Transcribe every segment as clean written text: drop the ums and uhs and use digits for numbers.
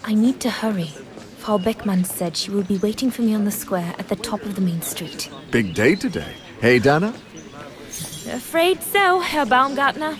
I need to hurry. Frau Beckmann said she will be waiting for me on the square at the top of the main street. Big day today. Hey, Dana? Afraid so, Herr Baumgartner.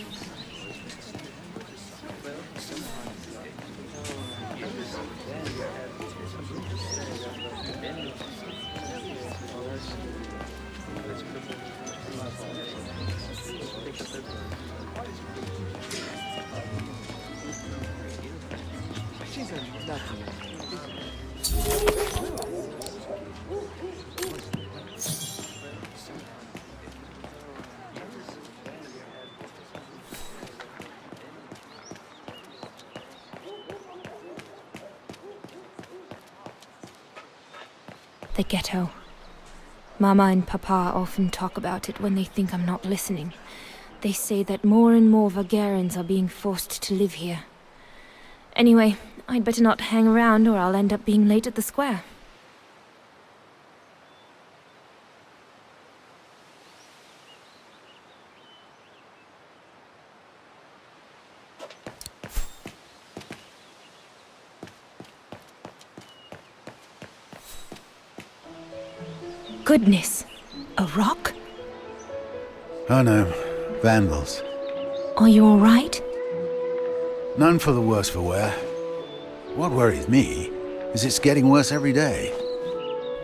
The ghetto. Mama and Papa often talk about it when they think I'm not listening. They say that more and more Vagarans are being forced to live here. Anyway, I'd better not hang around or I'll end up being late at the square. Goodness! A rock? Oh no, vandals. Are you all right? None for the worse for wear. What worries me is it's getting worse every day.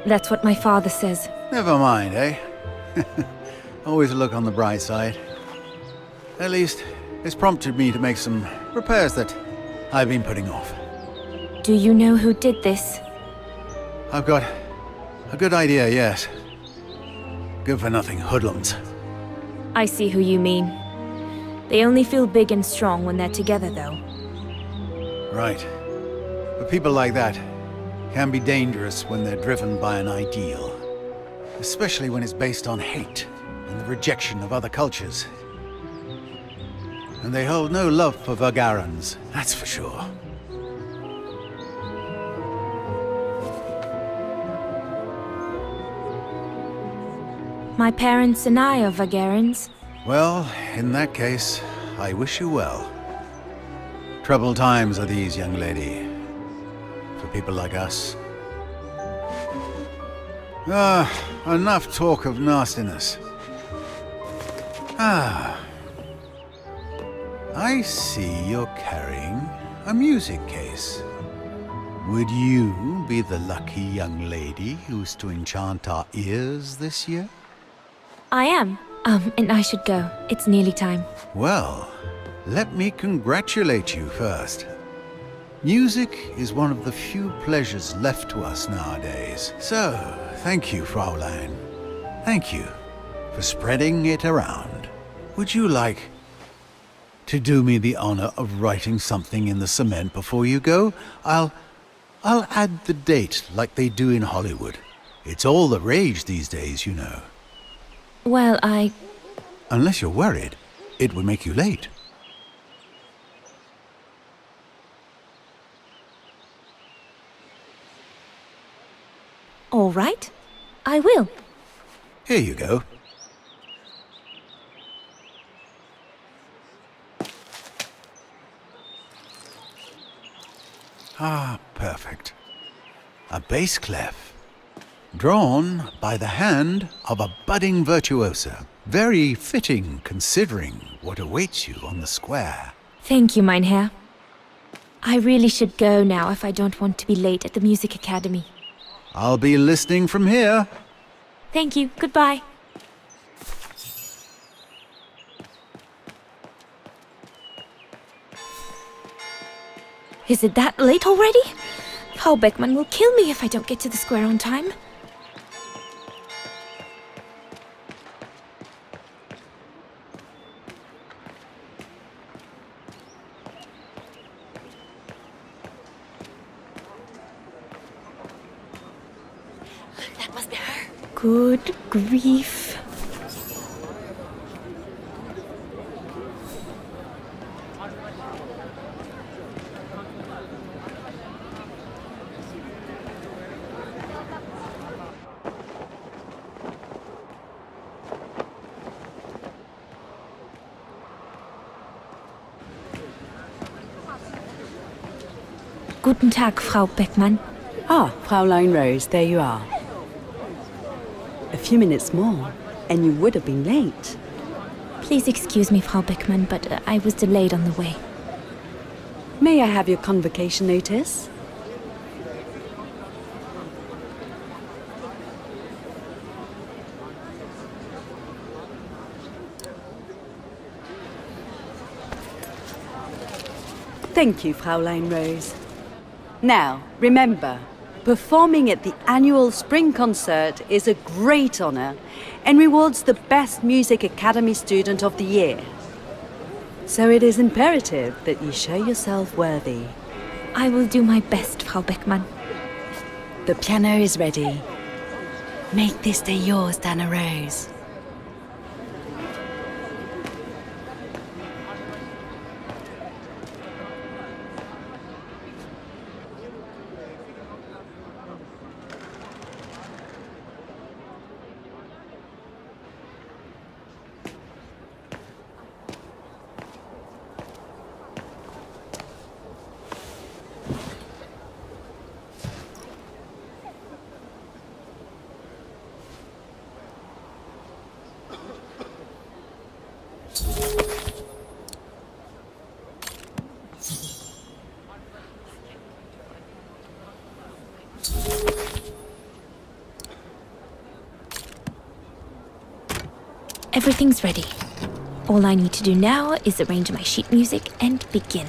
That's what my father says. Never mind, eh? Always a look on the bright side. At least, it's prompted me to make some repairs that I've been putting off. Do you know who did this? I've got a good idea, yes. Good-for-nothing hoodlums. I see who you mean. They only feel big and strong when they're together, though. Right. But people like that can be dangerous when they're driven by an ideal. Especially when it's based on hate and the rejection of other cultures. And they hold no love for Vagarans, that's for sure. My parents and I are Vagarans. Well, in that case, I wish you well. Troubled times are these, young lady. For people like us. Enough talk of nastiness. I see you're carrying a music case. Would you be the lucky young lady who's to enchant our ears this year? I am. And I should go. It's nearly time. Well, let me congratulate you first. Music is one of the few pleasures left to us nowadays. So, thank you, Fraulein. Thank you for spreading it around. Would you like to do me the honor of writing something in the cement before you go? I'll add the date like they do in Hollywood. It's all the rage these days, you know. Well, Unless you're worried, it would make you late. All right. I will. Here you go. Ah, perfect. A bass clef. Drawn by the hand of a budding virtuoso. Very fitting considering what awaits you on the square. Thank you, mein Herr. I really should go now if I don't want to be late at the music academy. I'll be listening from here. Thank you. Goodbye. Is it that late already? Frau Beckmann will kill me if I don't get to the square on time. That must be her. Good grief. Guten Tag, Frau Beckmann. Ah, Fräulein Rose, there you are. A few minutes more, and you would have been late. Please excuse me, Frau Beckmann, but I was delayed on the way. May I have your convocation notice? Thank you, Fräulein Rose. Now, remember, performing at the annual spring concert is a great honor and rewards the best Music Academy student of the year. So it is imperative that you show yourself worthy. I will do my best, Frau Beckmann. The piano is ready. Make this day yours, Dana Rose. Everything's ready. All I need to do now is arrange my sheet music and begin.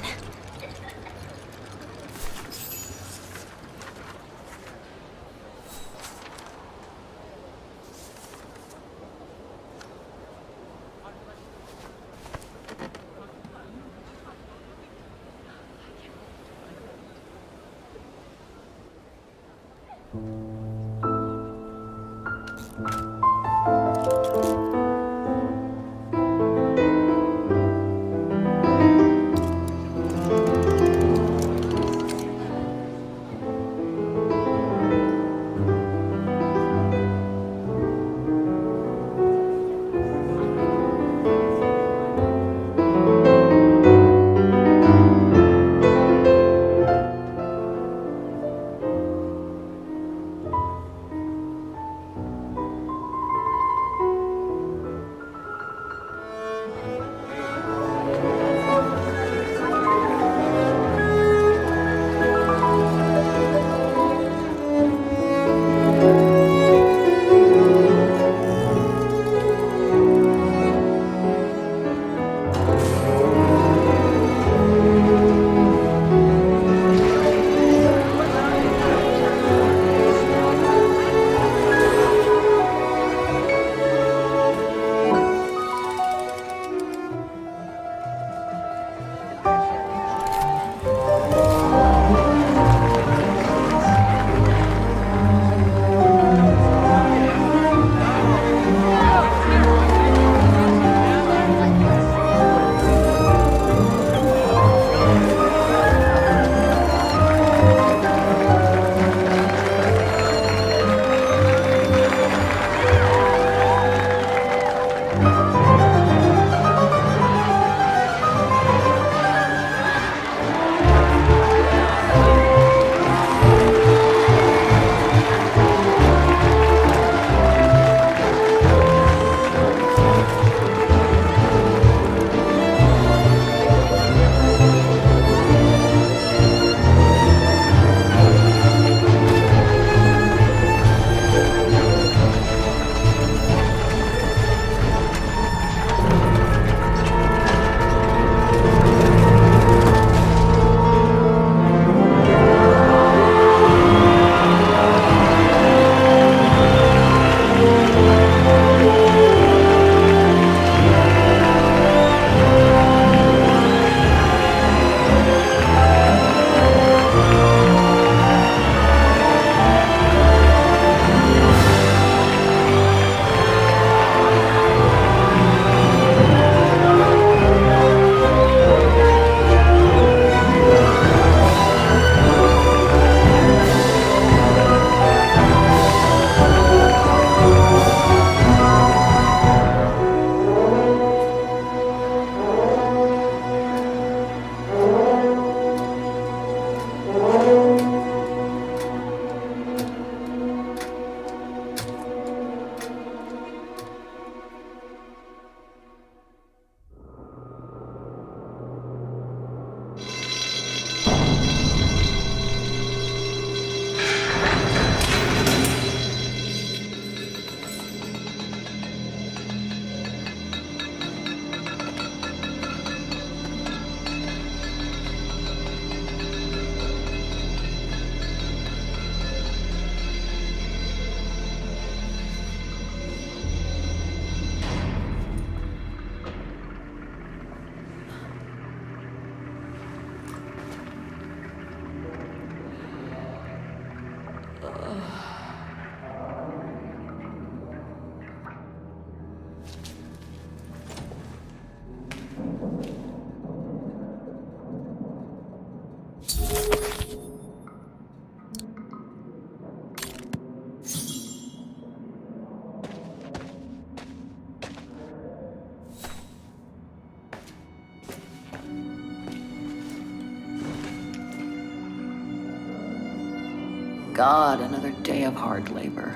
God, another day of hard labor.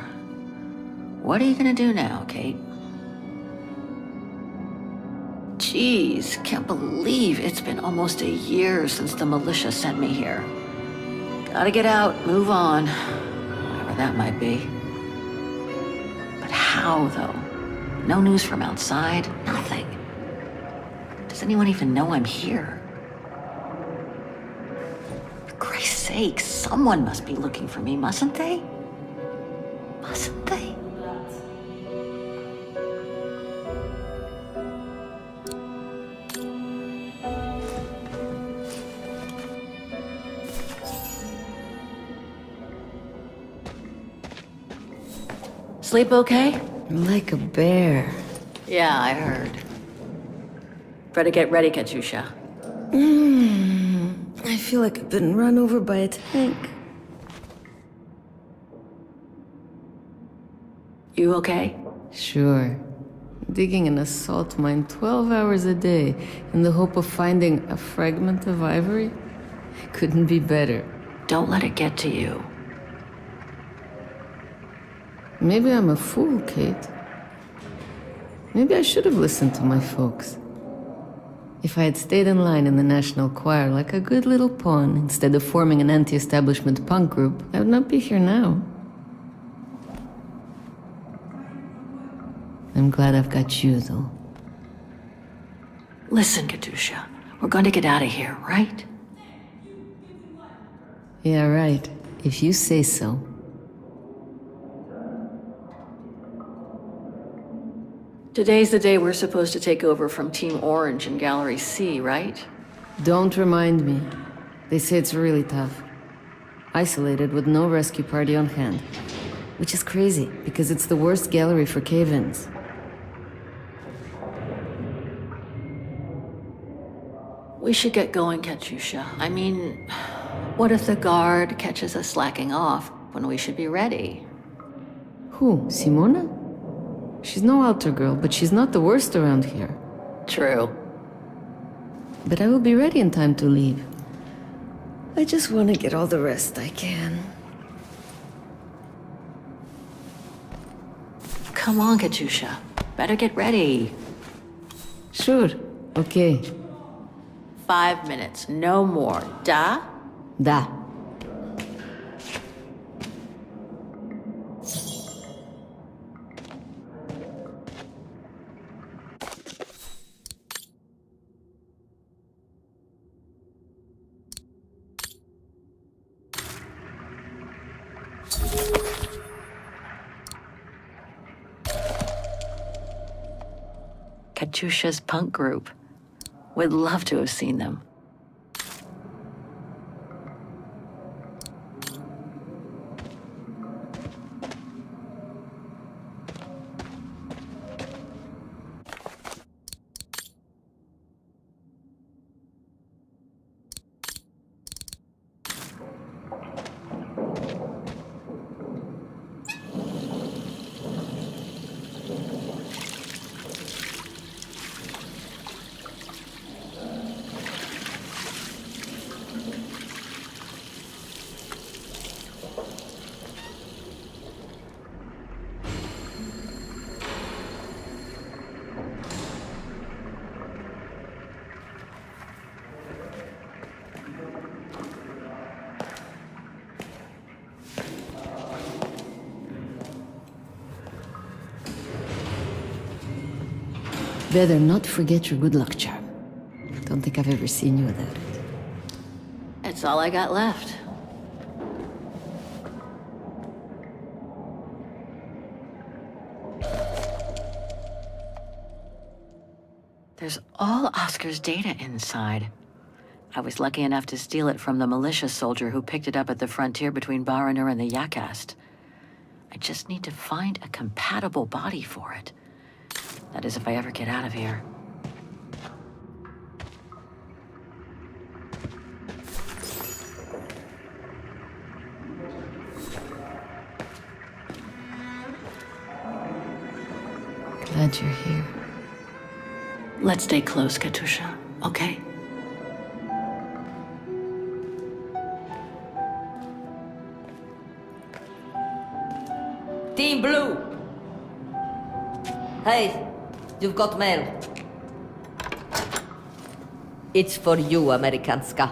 What are you gonna do now, Kate? Jeez, can't believe it's been almost a year since the militia sent me here. Gotta get out, move on, whatever that might be. But how, though? No news from outside, nothing. Does anyone even know I'm here? For Christ's sake, someone must be looking for me, mustn't they? Mustn't they? Sleep okay? Like a bear. Yeah, I heard. Better get ready, Katyusha. I feel like I've been run over by a tank. You okay? Sure. Digging an assault mine 12 hours a day in the hope of finding a fragment of ivory? Couldn't be better. Don't let it get to you. Maybe I'm a fool, Kate. Maybe I should have listened to my folks. If I had stayed in line in the National Choir like a good little pawn instead of forming an anti-establishment punk group, I would not be here now. I'm glad I've got you, though. Listen, Katyusha, we're going to get out of here, right? Yeah, right. If you say so. Today's the day we're supposed to take over from Team Orange in Gallery C, right? Don't remind me. They say it's really tough. Isolated with no rescue party on hand. Which is crazy, because it's the worst gallery for cave-ins. We should get going, Katyusha. I mean, what if the guard catches us slacking off when we should be ready? Who, Simona? She's no altar girl, but she's not the worst around here. True. But I will be ready in time to leave. I just want to get all the rest I can. Come on, Katyusha. Better get ready. Sure, okay. 5 minutes, no more. Da? Da. Katyusha's punk group. Would love to have seen them. Better not forget your good luck charm. Don't think I've ever seen you without it. That's all I got left. There's all Oscar's data inside. I was lucky enough to steal it from the militia soldier who picked it up at the frontier between Baranur and the Yakast. I just need to find a compatible body for it. That is, if I ever get out of here. Glad you're here. Let's stay close, Katusha, okay? Team Blue! Hey, you've got mail. It's for you, Amerikanska.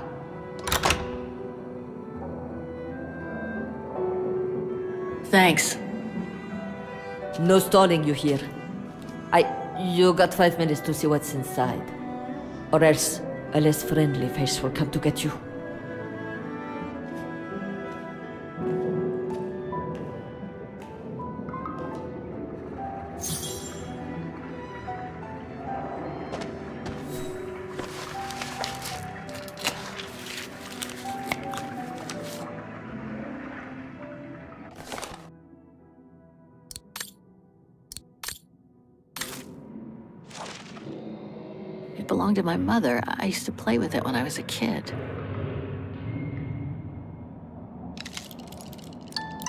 Thanks. No stalling you here. You got 5 minutes to see what's inside. Or else a less friendly face will come to get you. It belonged to my mother. I used to play with it when I was a kid.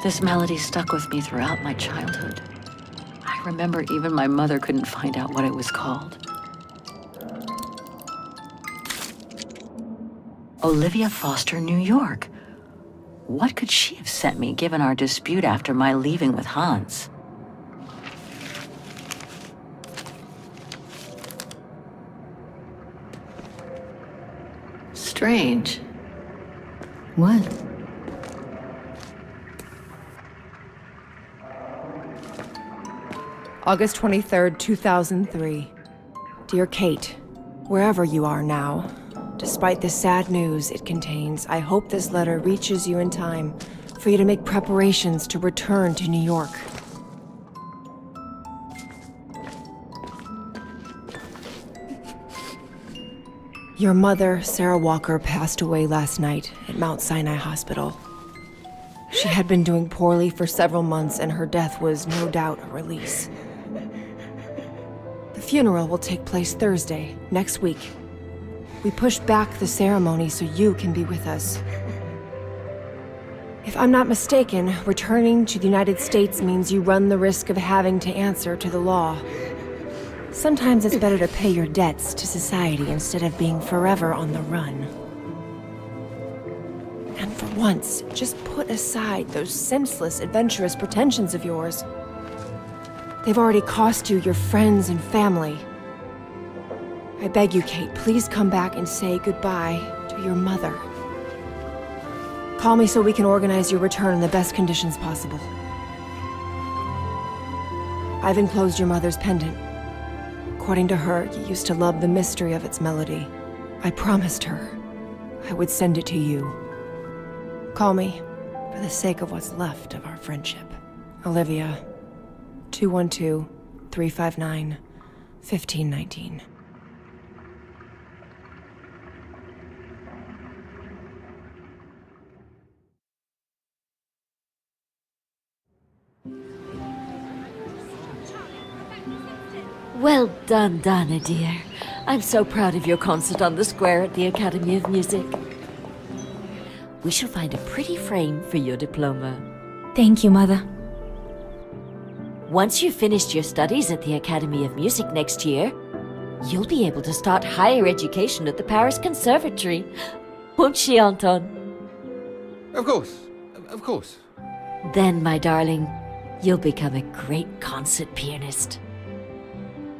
This melody stuck with me throughout my childhood. I remember even my mother couldn't find out what it was called. Olivia Foster, New York. What could she have sent me given our dispute after my leaving with Hans? Strange. What? August 23rd, 2003. Dear Kate, wherever you are now, despite the sad news it contains, I hope this letter reaches you in time for you to make preparations to return to New York. Your mother, Sarah Walker, passed away last night at Mount Sinai Hospital. She had been doing poorly for several months, and her death was no doubt a release. The funeral will take place Thursday, next week. We pushed back the ceremony so you can be with us. If I'm not mistaken, returning to the United States means you run the risk of having to answer to the law. Sometimes it's better to pay your debts to society instead of being forever on the run. And for once, just put aside those senseless, adventurous pretensions of yours. They've already cost you your friends and family. I beg you, Kate, please come back and say goodbye to your mother. Call me so we can organize your return in the best conditions possible. I've enclosed your mother's pendant. According to her, you used to love the mystery of its melody. I promised her I would send it to you. Call me, for the sake of what's left of our friendship. Olivia, 212-359-1519. Well done, Dana, dear. I'm so proud of your concert on the square at the Academy of Music. We shall find a pretty frame for your diploma. Thank you, Mother. Once you've finished your studies at the Academy of Music next year, you'll be able to start higher education at the Paris Conservatory. Won't she, Anton? Of course. Of course. Then, my darling, you'll become a great concert pianist.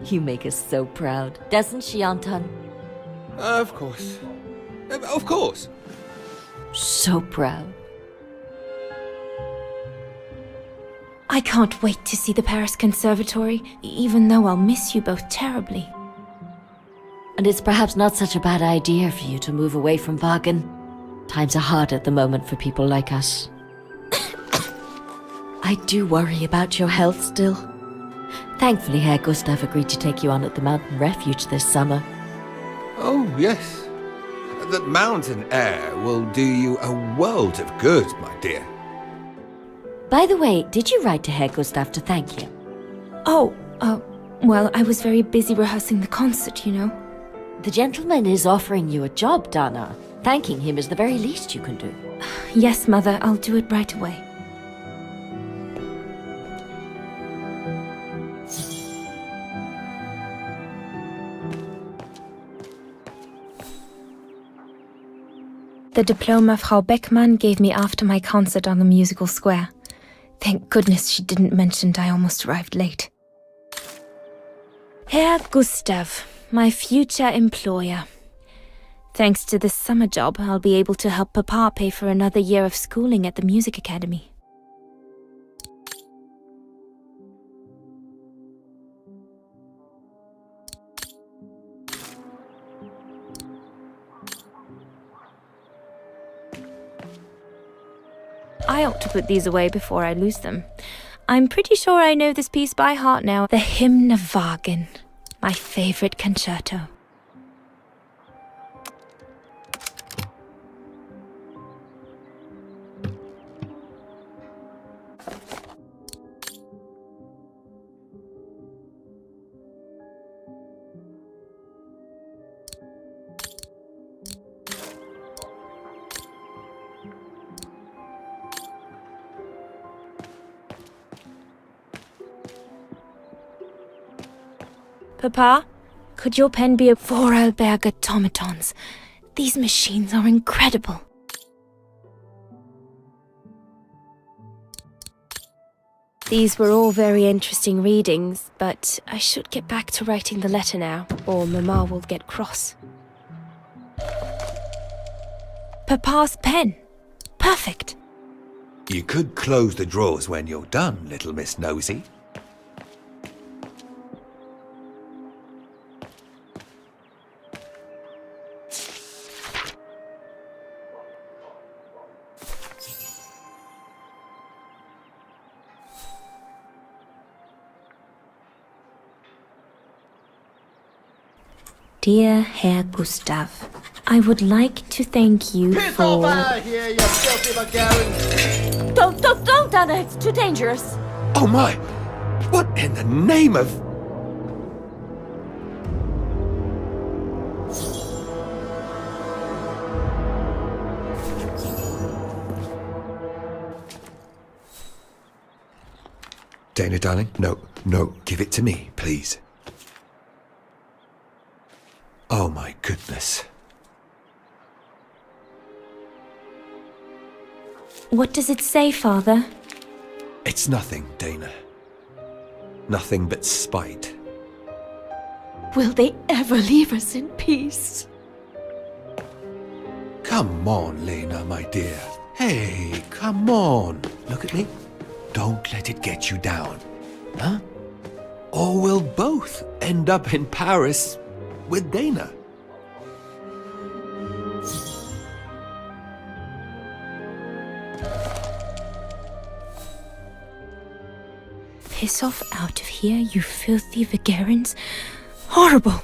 You make us so proud, doesn't she, Anton? Of course. Of course. So proud. I can't wait to see the Paris Conservatory, even though I'll miss you both terribly. And it's perhaps not such a bad idea for you to move away from Wagen. Times are hard at the moment for people like us. I do worry about your health still. Thankfully, Herr Gustav agreed to take you on at the mountain refuge this summer. Oh, yes. that mountain air will do you a world of good, my dear. By the way, did you write to Herr Gustav to thank him? Oh, well, I was very busy rehearsing the concert, you know. The gentleman is offering you a job, Dana. Thanking him is the very least you can do. Yes, Mother, I'll do it right away. The diploma Frau Beckmann gave me after my concert on the musical square. Thank goodness she didn't mention I almost arrived late. Herr Gustav, my future employer. Thanks to this summer job, I'll be able to help Papa pay for another year of schooling at the music academy. I ought to put these away before I lose them. I'm pretty sure I know this piece by heart now. The Hymn of Wagen, my favorite concerto. Papa, could your pen be a Voralberg automatons? These machines are incredible. These were all very interesting readings, but I should get back to writing the letter now, or Mama will get cross. Papa's pen. Perfect. You could close the drawers when you're done, little Miss Nosy. Dear Herr Gustav, I would like to thank you for... Here, you filthy Bulgarian! Don't, Dana, it's too dangerous. Oh my! What in the name of... Dana, darling, no, give it to me, please. Oh my goodness. What does it say, Father? It's nothing, Dana. Nothing but spite. Will they ever leave us in peace? Come on, Lena, my dear. Hey, come on. Look at me. Don't let it get you down. Huh? Or we'll both end up in Paris with Dana. Piss off out of here, you filthy Vagarans. Horrible!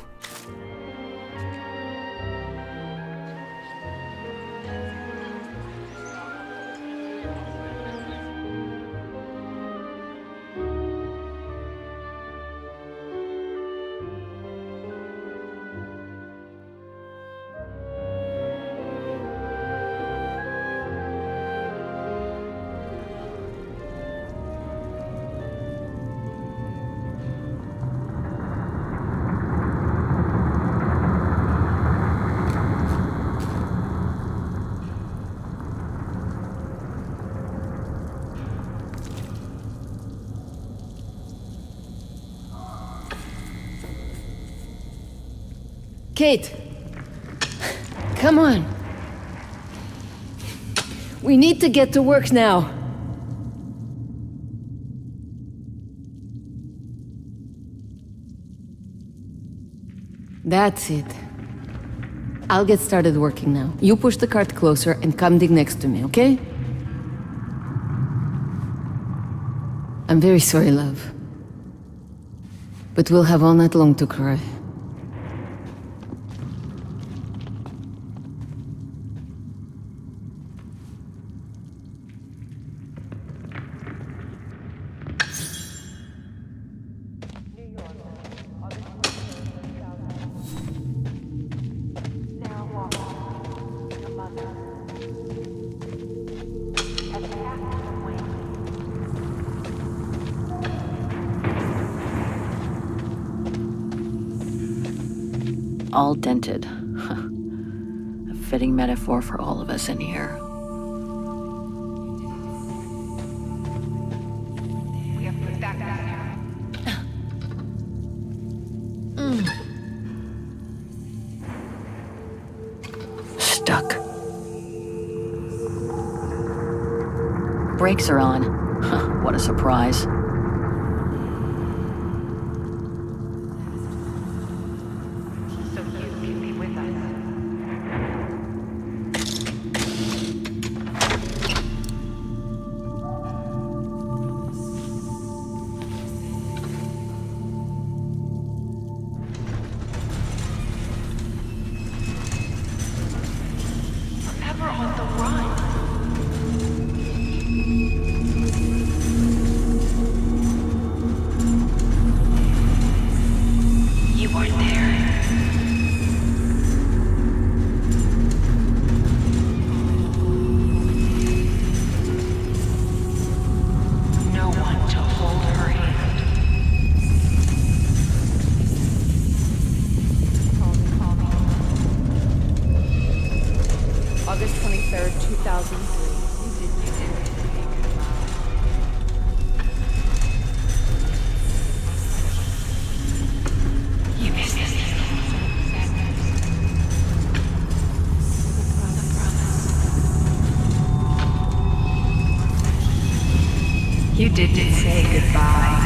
Kate! Come on! We need to get to work now! That's it. I'll get started working now. You push the cart closer and come dig next to me, okay? I'm very sorry, love. But we'll have all night long to cry. all dented. A fitting metaphor for all of us in here. Stuck. Brakes are on. What a surprise. August 23rd, 2003. You didn't say goodbye.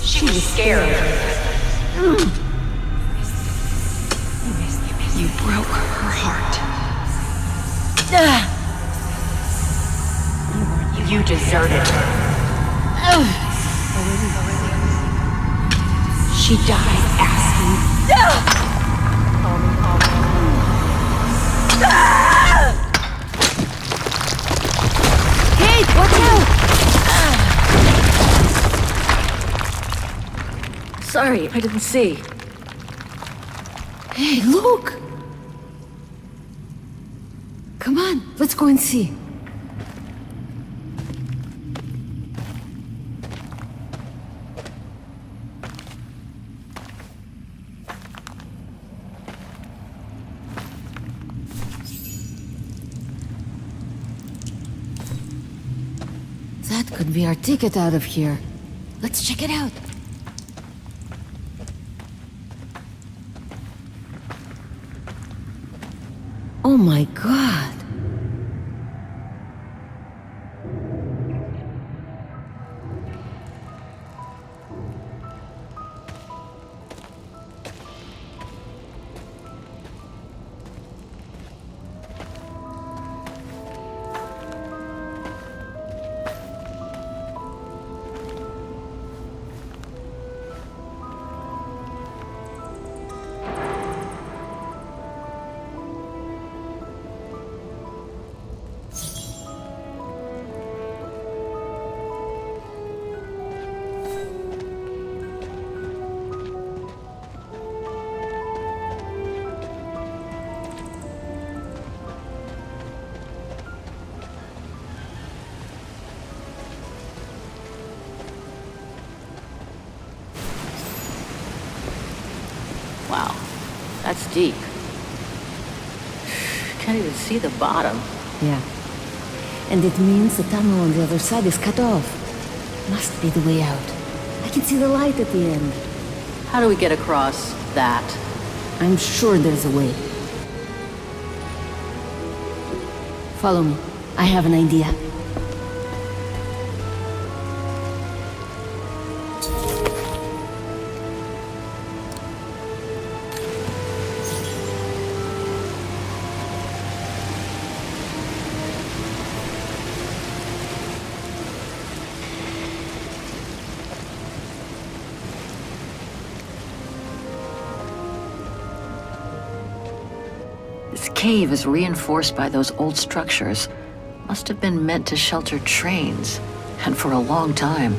She was scared. You broke her heart. You deserted her. She died asking. Kate, watch out! Sorry, I didn't see. Hey, look! Come on, let's go and see. That could be our ticket out of here. Let's check it out. Oh my God! Wow, that's deep. Can't even see the bottom. Yeah. And it means the tunnel on the other side is cut off. Must be the way out. I can see the light at the end. How do we get across that? I'm sure there's a way. Follow me. I have an idea. This cave is reinforced by those old structures. Must have been meant to shelter trains, and for a long time.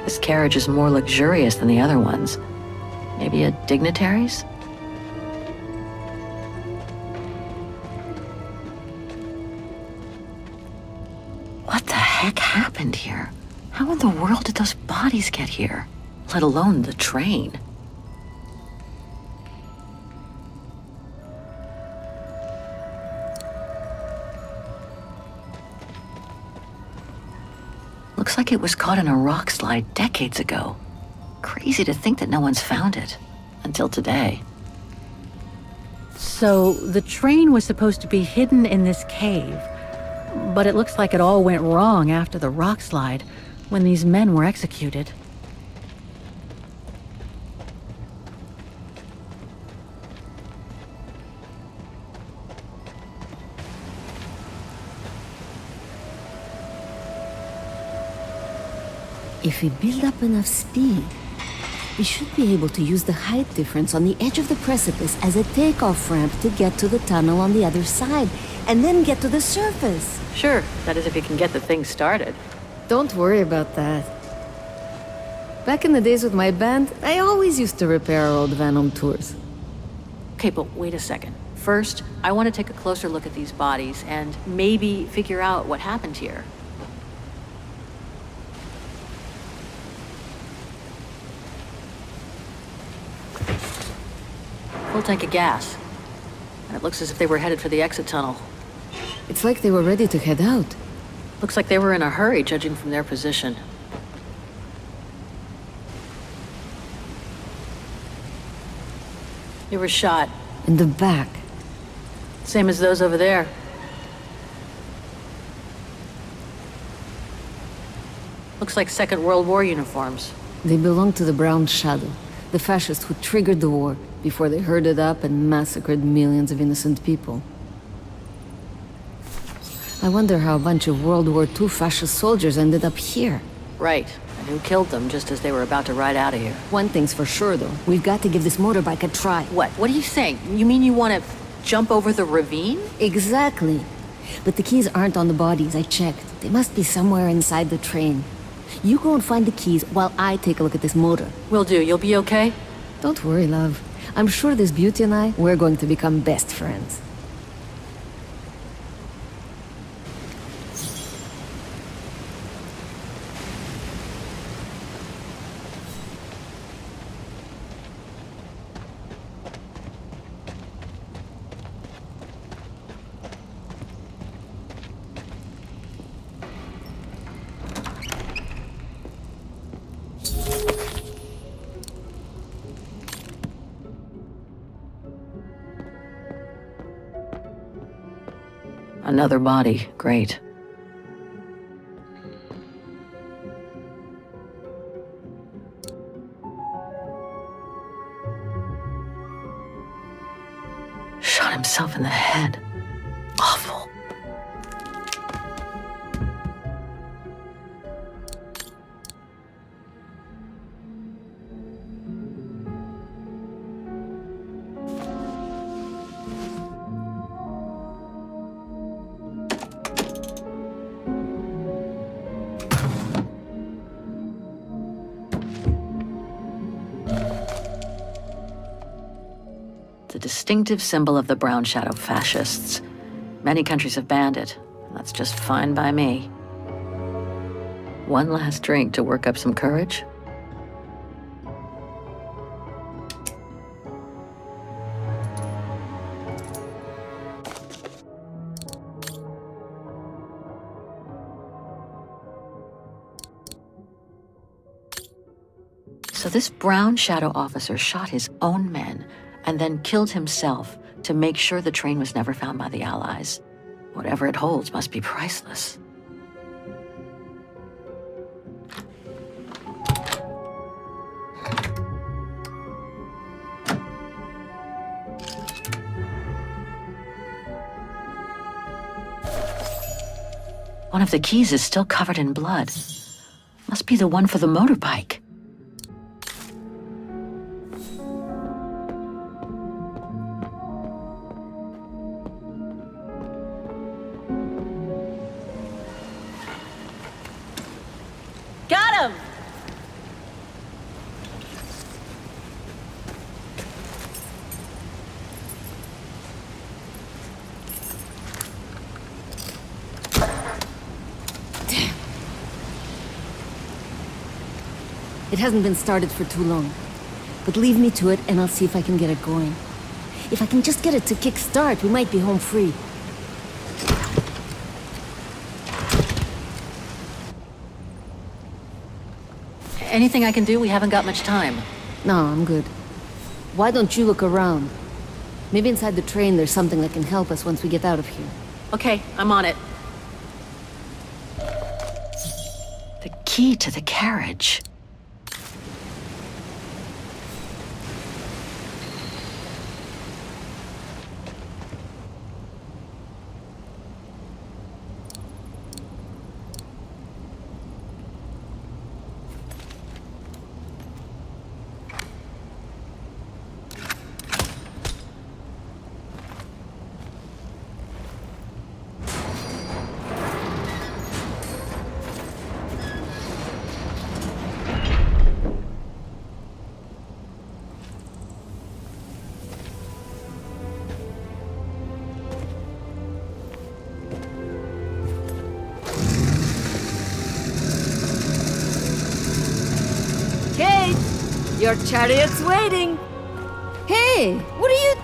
This carriage is more luxurious than the other ones. Maybe a dignitary's? What the heck happened here? How in the world did those bodies get here? Let alone the train. Looks like it was caught in a rock slide decades ago. Crazy to think that no one's found it. Until today. So, the train was supposed to be hidden in this cave. But it looks like it all went wrong after the rock slide, when these men were executed. If we build up enough speed, we should be able to use the height difference on the edge of the precipice as a takeoff ramp to get to the tunnel on the other side, and then get to the surface. Sure, that is if you can get the thing started. Don't worry about that. Back in the days with my band, I always used to repair our old van on tours. Okay, but wait a second. First, I want to take a closer look at these bodies and maybe figure out what happened here. Full tank of gas. And it looks as if they were headed for the exit tunnel. It's like they were ready to head out. Looks like they were in a hurry, judging from their position. They were shot. In the back. Same as those over there. Looks like Second World War uniforms. They belong to the Brown Shadow, the fascists who triggered the war before they herded up and massacred millions of innocent people. I wonder how a bunch of World War II fascist soldiers ended up here. Right, and who killed them just as they were about to ride out of here. One thing's for sure, though. We've got to give this motorbike a try. What? What are you saying? You mean you want to jump over the ravine? Exactly. But the keys aren't on the bodies, I checked. They must be somewhere inside the train. You go and find the keys while I take a look at this motor. Will do. You'll be okay? Don't worry, love. I'm sure this beauty and I, we're going to become best friends. Another body. Great. Shot himself in the head. Awful. A distinctive symbol of the Brown Shadow fascists. Many countries have banned it. That's just fine by me. One last drink to work up some courage. So this Brown Shadow officer shot his own men and then killed himself to make sure the train was never found by the Allies. Whatever it holds must be priceless. One of the keys is still covered in blood. Must be the one for the motorbike. Got him! It hasn't been started for too long. But leave me to it and I'll see if I can get it going. If I can just get it to kick-start, we might be home free. Anything I can do? We haven't got much time. No, I'm good. Why don't you look around? Maybe inside the train there's something that can help us once we get out of here. Okay, I'm on it. The key to the carriage. Kate! Your chariot's waiting! Hey! What are you...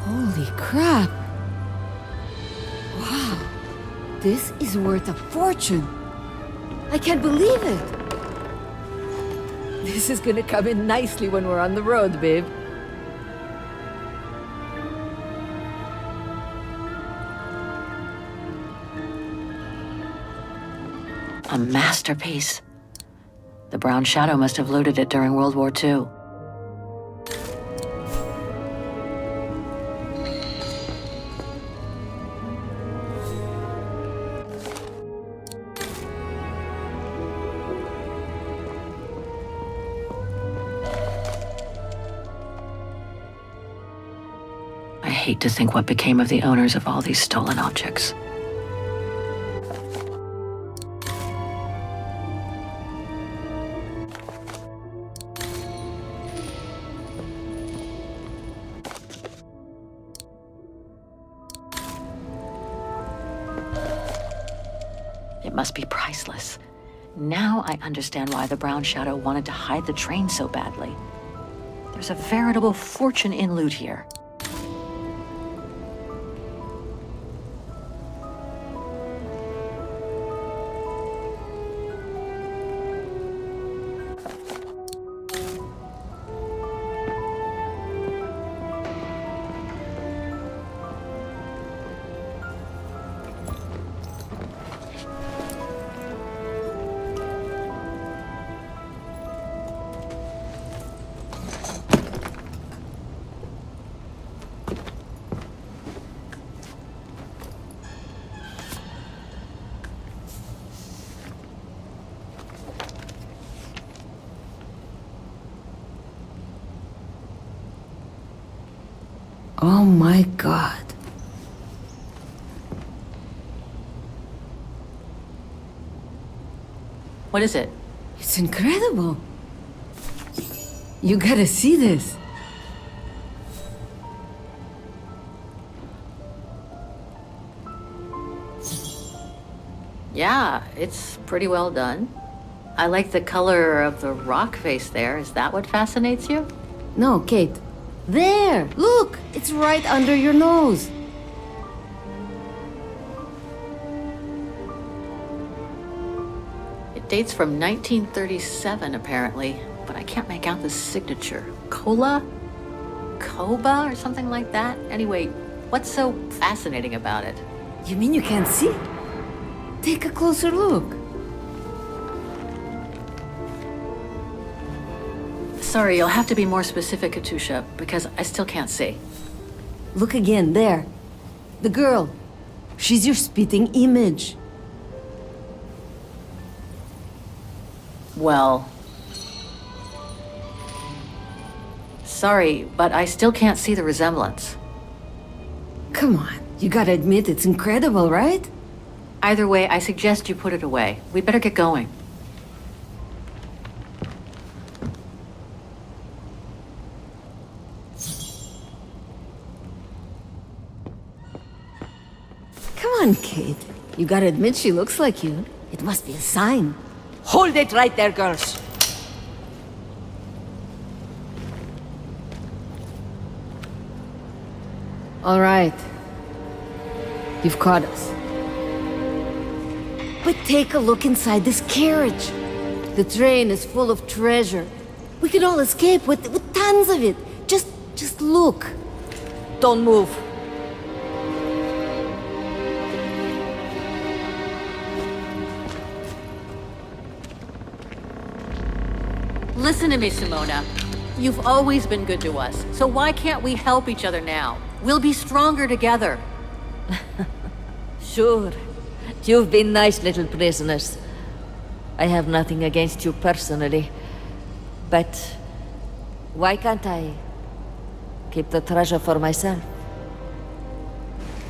Holy crap! Wow! This is worth a fortune! I can't believe it! This is gonna come in nicely when we're on the road, babe. A masterpiece. The Brown Shadow must have looted it during World War II. I hate to think what became of the owners of all these stolen objects. It must be priceless. Now I understand why the Brown Shadow wanted to hide the train so badly. There's a veritable fortune in loot here. Oh my god. What is it? It's incredible. You gotta see this. Yeah, it's pretty well done. I like the color of the rock face there. Is that what fascinates you? No, Kate. There! Look! It's right under your nose. It dates from 1937, apparently, but I can't make out the signature. Cola? Koba or something like that? Anyway, what's so fascinating about it? You mean you can't see? Take a closer look. Sorry, you'll have to be more specific, Katusha, because I still can't see. Look again, there. The girl. She's your spitting image. Well... Sorry, but I still can't see the resemblance. Come on, you gotta admit it's incredible, right? Either way, I suggest you put it away. We'd better get going. Come on, Kate. You gotta admit she looks like you. It must be a sign. Hold it right there, girls. All right. You've caught us. But take a look inside this carriage. The train is full of treasure. We could all escape with tons of it. Just look. Don't move. Listen to me, Simona. You've always been good to us, so why can't we help each other now? We'll be stronger together. Sure. You've been nice little prisoners. I have nothing against you personally. But why can't I keep the treasure for myself?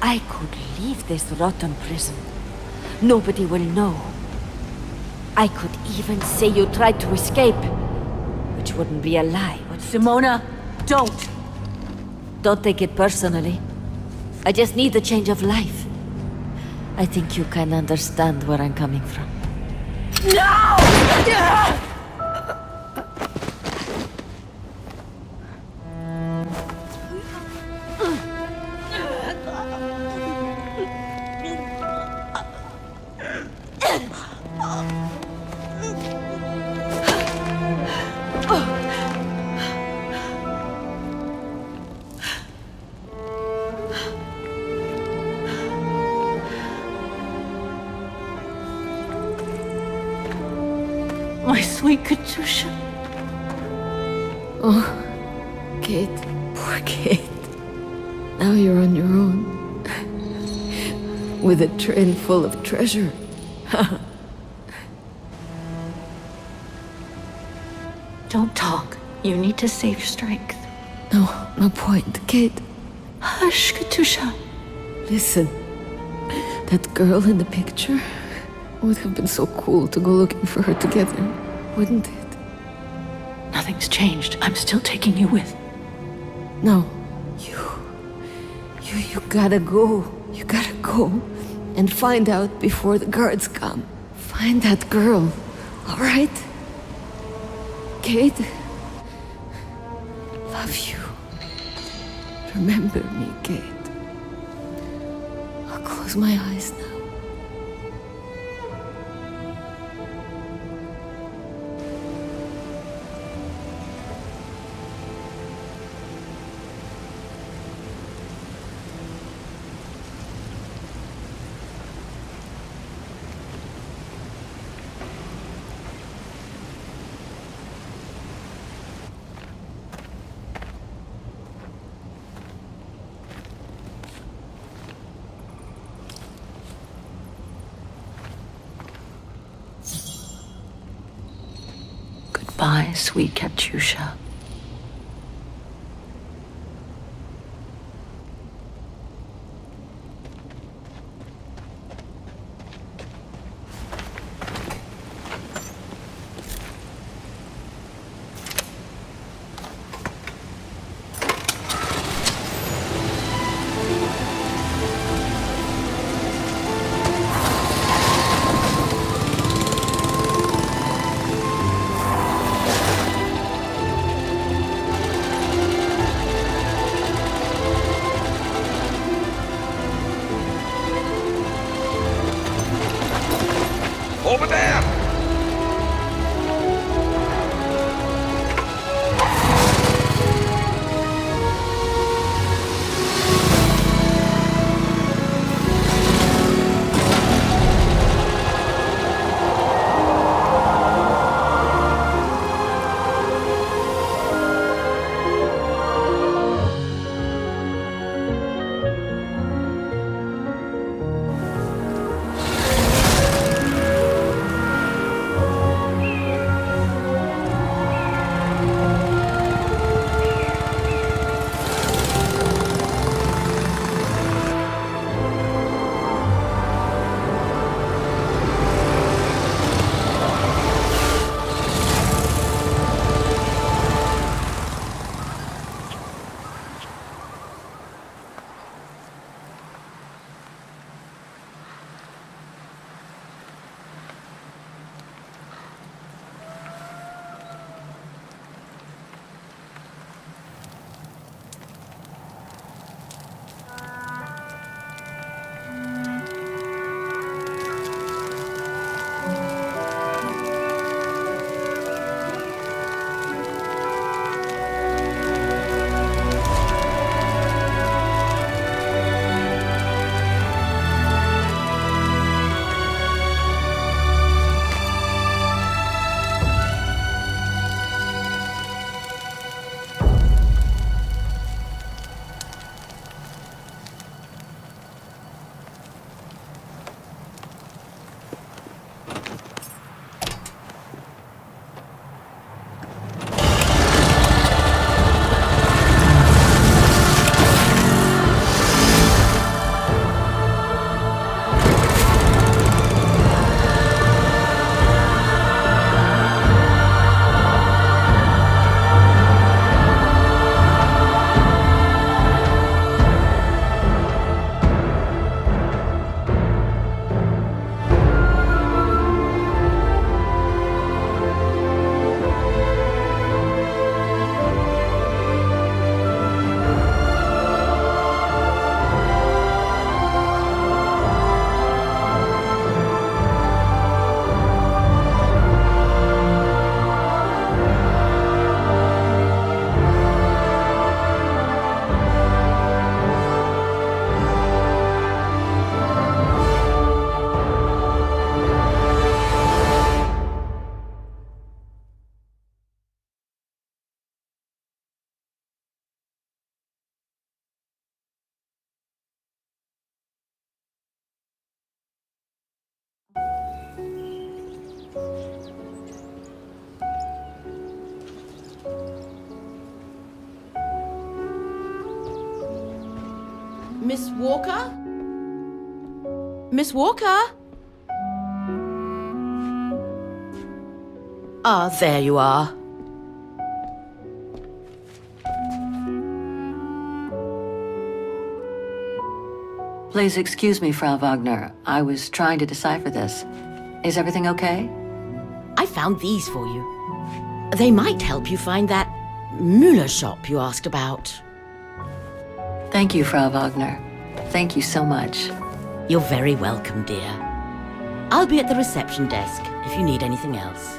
I could leave this rotten prison. Nobody will know. I could even say you tried to escape, which wouldn't be a lie. Simona, don't! Don't take it personally. I just need a change of life. I think you can understand where I'm coming from. No! My sweet Katusha. Oh, Kate. Poor Kate. Now you're on your own. With a train full of treasure. Don't talk. You need to save your strength. No point, Kate. Hush, Katusha. Listen. That girl in the picture would have been so cool to go looking for her together, wouldn't it? Nothing's changed. I'm still taking you with. No. You gotta go. You gotta go and find out before the guards come. Find that girl, all right? Kate? Love you. Remember me, Kate. I'll close my eyes now. Goodbye, sweet Katusha. Miss Walker? Miss Walker? Ah, there you are. Please excuse me, Frau Wagner. I was trying to decipher this. Is everything okay? I found these for you. They might help you find that Muller shop you asked about. Thank you, Frau Wagner. Thank you so much. You're very welcome, dear. I'll be at the reception desk if you need anything else.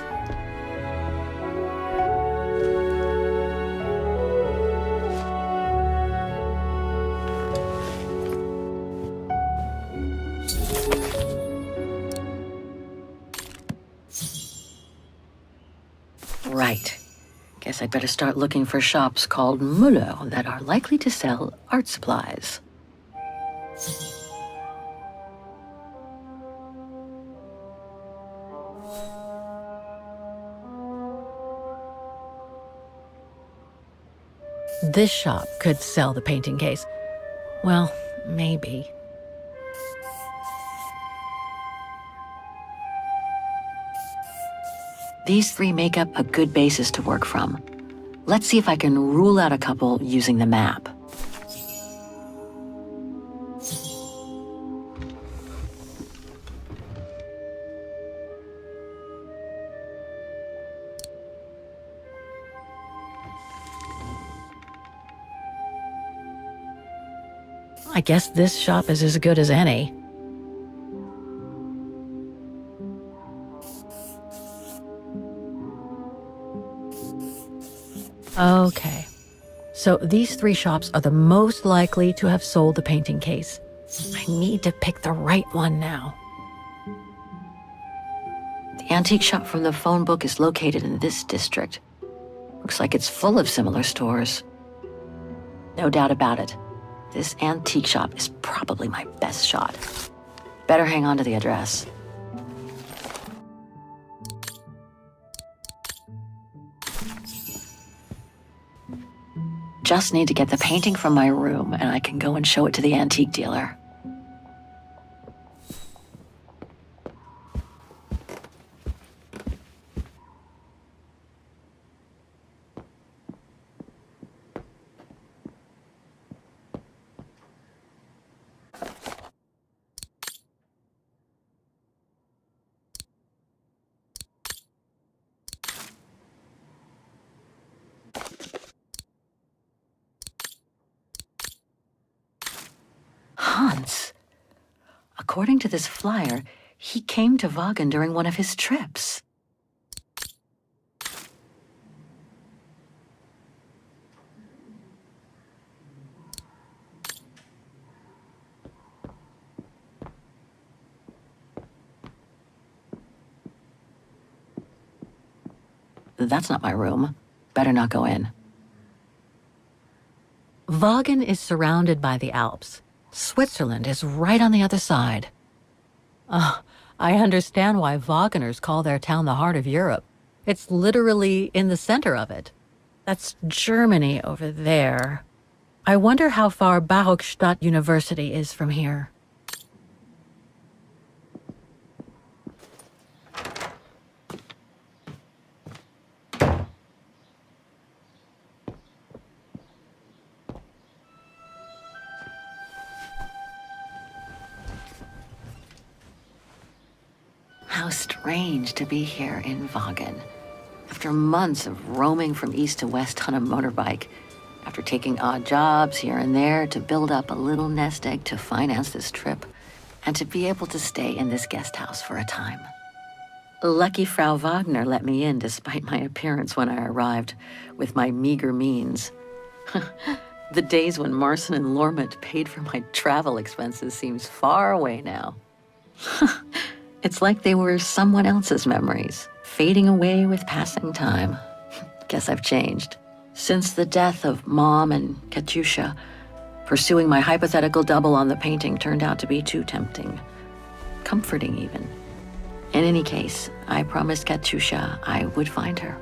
Right. Guess I'd better start looking for shops called Muller that are likely to sell art supplies. This shop could sell the painting case. Well, maybe. These three make up a good basis to work from. Let's see if I can rule out a couple using the map. I guess this shop is as good as any. Okay. So these three shops are the most likely to have sold the painting case. I need to pick the right one now. The antique shop from the phone book is located in this district. Looks like it's full of similar stores. No doubt about it. This antique shop is probably my best shot. Better hang on to the address. Just need to get the painting from my room and I can go and show it to the antique dealer. Hans. According to this flyer, he came to Wagen during one of his trips. That's not my room. Better not go in. Wagen is surrounded by the Alps. Switzerland is right on the other side. I understand why Wageners call their town the heart of Europe. It's literally in the center of it. That's Germany over there. I wonder how far Barockstadt University is from here. How strange to be here in Wagen. After months of roaming from east to west on a motorbike, after taking odd jobs here and there to build up a little nest egg to finance this trip, and to be able to stay in this guest house for a time. Lucky Frau Wagner let me in despite my appearance when I arrived, with my meager means. The days when Marson and Lormont paid for my travel expenses seems far away now. It's like they were someone else's memories, fading away with passing time. Guess I've changed. Since the death of Mom and Katyusha, pursuing my hypothetical double on the painting turned out to be too tempting. Comforting, even. In any case, I promised Katyusha I would find her.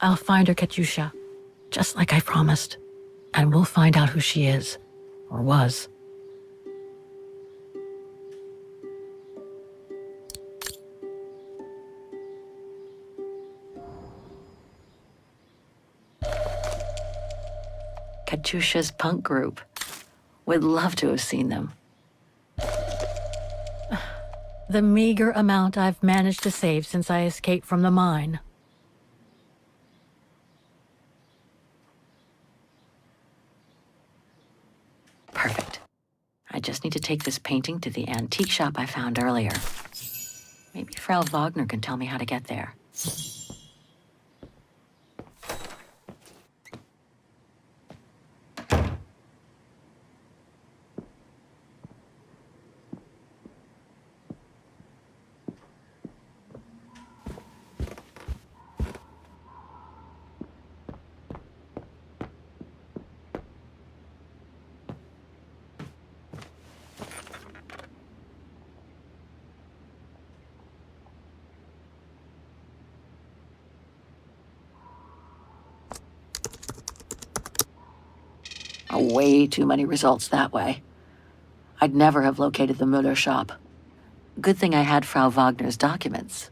I'll find her, Katyusha, just like I promised. And we'll find out who she is, or was. Katyusha's punk group. Would love to have seen them. The meager amount I've managed to save since I escaped from the mine. Perfect. I just need to take this painting to the antique shop I found earlier. Maybe Frau Wagner can tell me how to get there. Way too many results that way. I'd never have located the Muller shop. Good thing I had Frau Wagner's documents.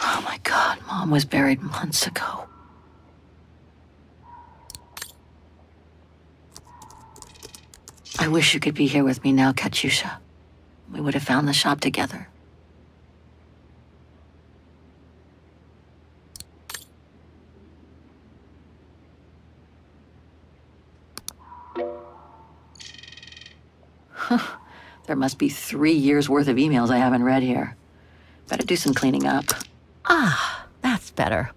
Oh my God, Mom was buried months ago. I wish you could be here with me now, Katyusha. We would have found the shop together. There must be 3 years' worth of emails I haven't read here. Better do some cleaning up. Ah, that's better.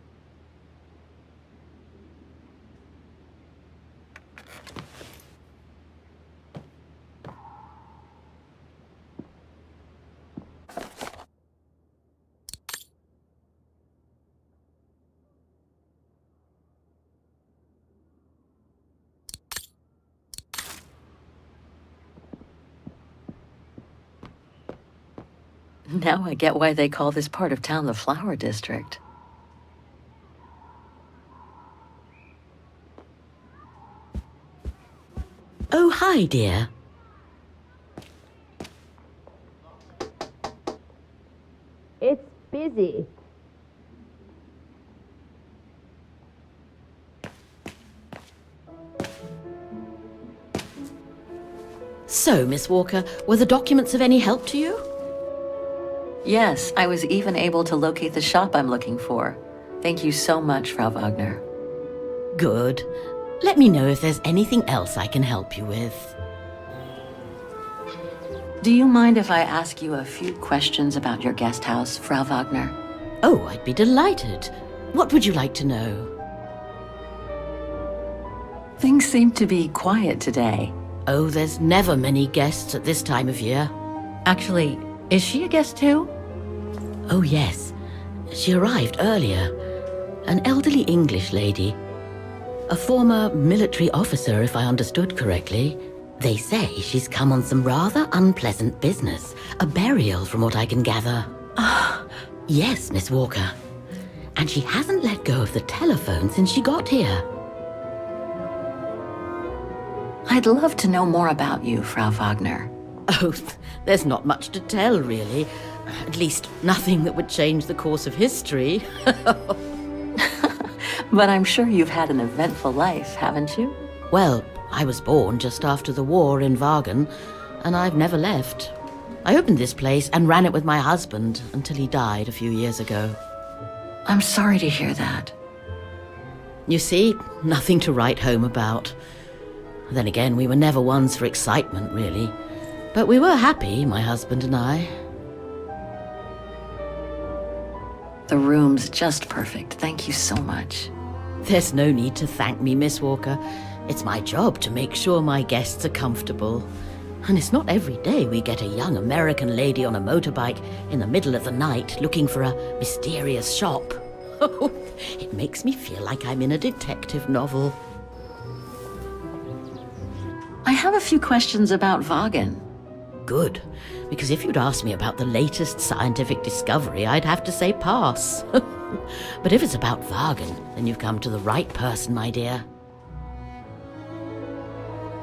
Now I get why they call this part of town the Flower District. Oh, hi, dear. It's busy. So, Miss Walker, were the documents of any help to you? Yes, I was even able to locate the shop I'm looking for. Thank you so much, Frau Wagner. Good. Let me know if there's anything else I can help you with. Do you mind if I ask you a few questions about your guest house, Frau Wagner? Oh, I'd be delighted. What would you like to know? Things seem to be quiet today. Oh, there's never many guests at this time of year. Actually, is she a guest too? Oh, yes. She arrived earlier. An elderly English lady. A former military officer, if I understood correctly. They say she's come on some rather unpleasant business. A burial, from what I can gather. Yes, Miss Walker. And she hasn't let go of the telephone since she got here. I'd love to know more about you, Frau Wagner. Oh, there's not much to tell, really. At least, nothing that would change the course of history. But I'm sure you've had an eventful life, haven't you? Well, I was born just after the war in Wagen, and I've never left. I opened this place and ran it with my husband until he died a few years ago. I'm sorry to hear that. You see, nothing to write home about. Then again, we were never ones for excitement, really. But we were happy, my husband and I. The room's just perfect. Thank you so much. There's no need to thank me, Miss Walker. It's my job to make sure my guests are comfortable. And it's not every day we get a young American lady on a motorbike in the middle of the night looking for a mysterious shop. Oh, it makes me feel like I'm in a detective novel. I have a few questions about Vagan. Good, because if you'd asked me about the latest scientific discovery, I'd have to say pass. But if it's about Vagan, then you've come to the right person, my dear.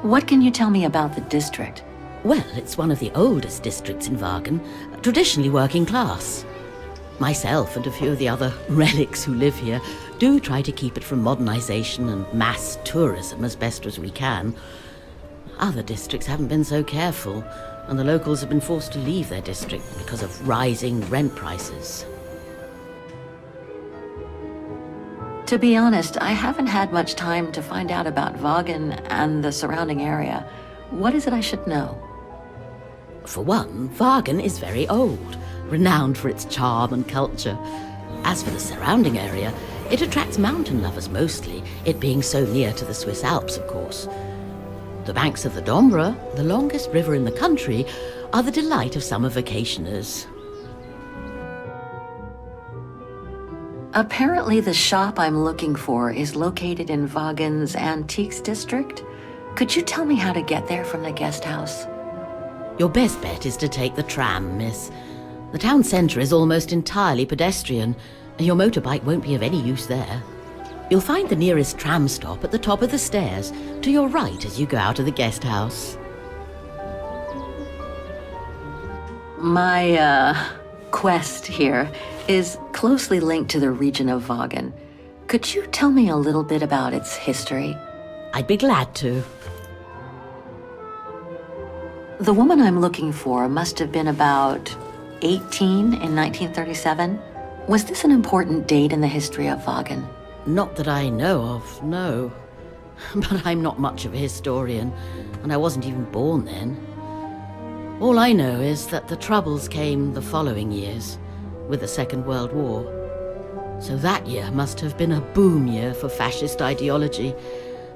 What can you tell me about the district? Well, it's one of the oldest districts in Vagan, traditionally working class. Myself and a few of the other relics who live here do try to keep it from modernization and mass tourism as best as we can. Other districts haven't been so careful, and the locals have been forced to leave their district because of rising rent prices. To be honest, I haven't had much time to find out about Vagan and the surrounding area. What is it I should know? For one, Vagan is very old, renowned for its charm and culture. As for the surrounding area, it attracts mountain lovers mostly, it being so near to the Swiss Alps, of course. The banks of the Dombra, the longest river in the country, are the delight of summer vacationers. Apparently the shop I'm looking for is located in Vagan's Antiques district. Could you tell me how to get there from the guest house? Your best bet is to take the tram, miss. The town centre is almost entirely pedestrian, and your motorbike won't be of any use there. You'll find the nearest tram stop at the top of the stairs, to your right as you go out of the guest house. My, quest here is closely linked to the region of Vagan. Could you tell me a little bit about its history? I'd be glad to. The woman I'm looking for must have been about 18 in 1937. Was this an important date in the history of Vagan? Not that I know of, no. But I'm not much of a historian, and I wasn't even born then. All I know is that the Troubles came the following years, with the Second World War. So that year must have been a boom year for fascist ideology,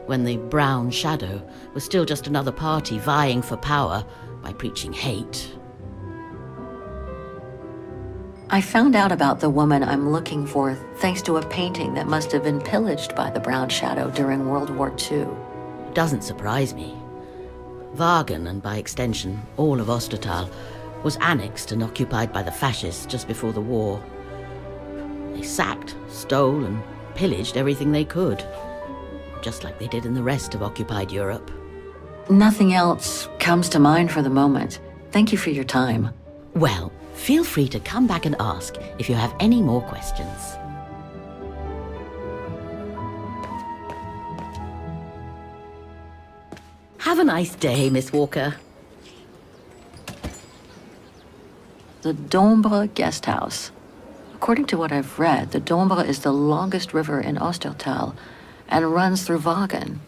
when the Brown Shadow was still just another party vying for power by preaching hate. I found out about the woman I'm looking for thanks to a painting that must have been pillaged by the Brown Shadow during World War II. Doesn't surprise me. Vagan, and by extension all of Ostertal, was annexed and occupied by the fascists just before the war. They sacked, stole, and pillaged everything they could, just like they did in the rest of occupied Europe. Nothing else comes to mind for the moment. Thank you for your time. Well, feel free to come back and ask if you have any more questions. Have a nice day, Miss Walker. The Dombra Guest House. According to what I've read, the Dombra is the longest river in Ostertal and runs through Vagan.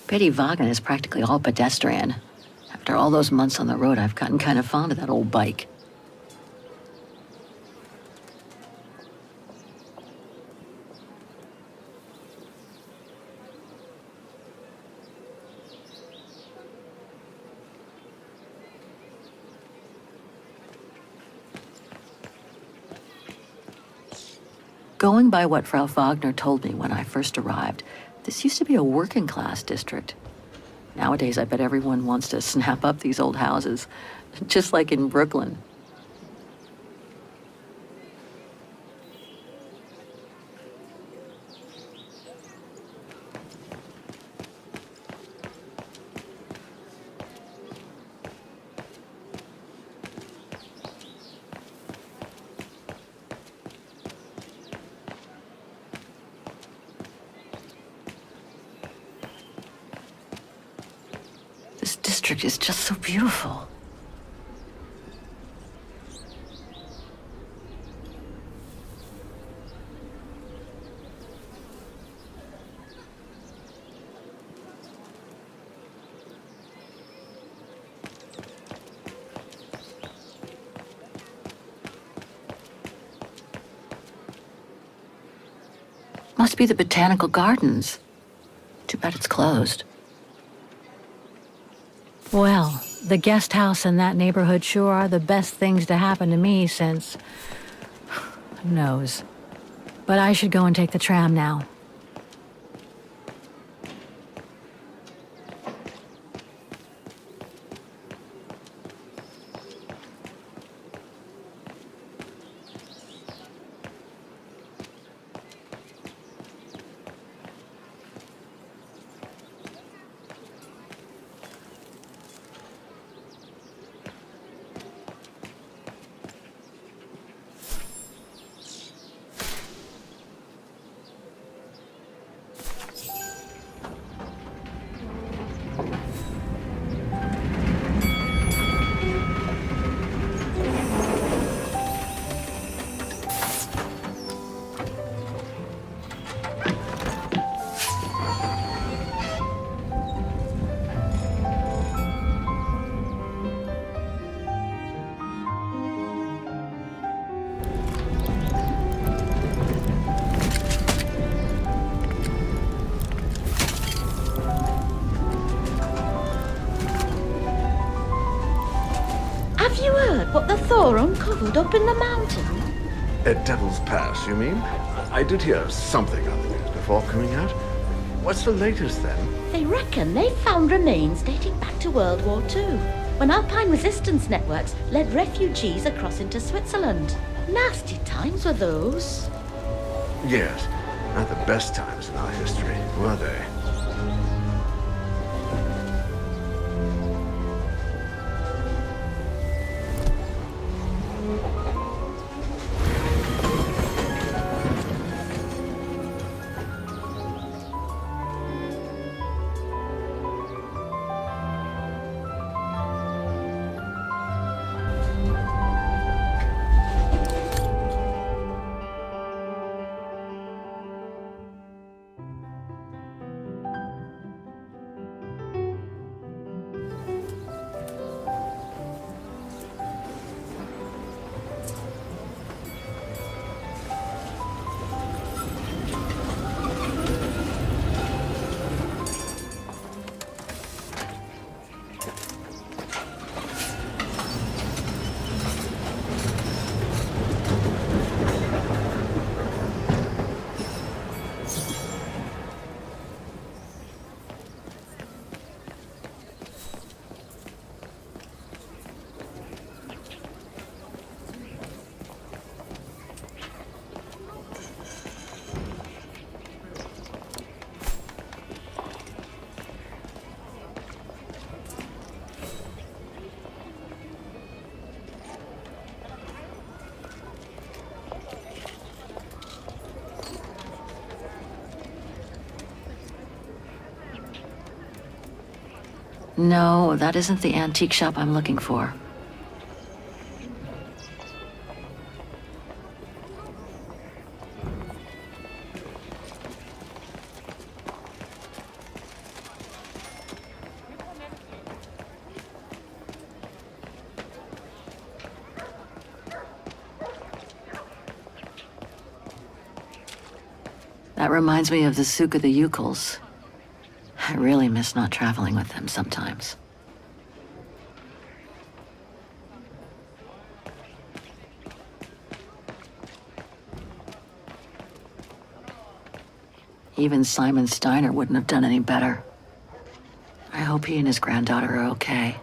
Pity Vagan is practically all pedestrian. After all those months on the road, I've gotten kind of fond of that old bike. Going by what Frau Wagner told me when I first arrived, this used to be a working-class district. Nowadays, I bet everyone wants to snap up these old houses, just like in Brooklyn. This district is just so beautiful. Must be the botanical gardens. Too bad it's closed. Well, the guest house in that neighborhood sure are the best things to happen to me since... who knows. But I should go and take the tram now. Have you heard what the Thor uncovered up in the mountain? At Devil's Pass, you mean? I did hear something on the news before coming out. What's the latest then? They reckon they've found remains dating back to World War II, when Alpine resistance networks led refugees across into Switzerland. Nasty times were those. Yes, not the best times in our history, were they? No, that isn't the antique shop I'm looking for. That reminds me of the Souk of the Ukels. I really miss not traveling with them sometimes. Even Simon Steiner wouldn't have done any better. I hope he and his granddaughter are okay.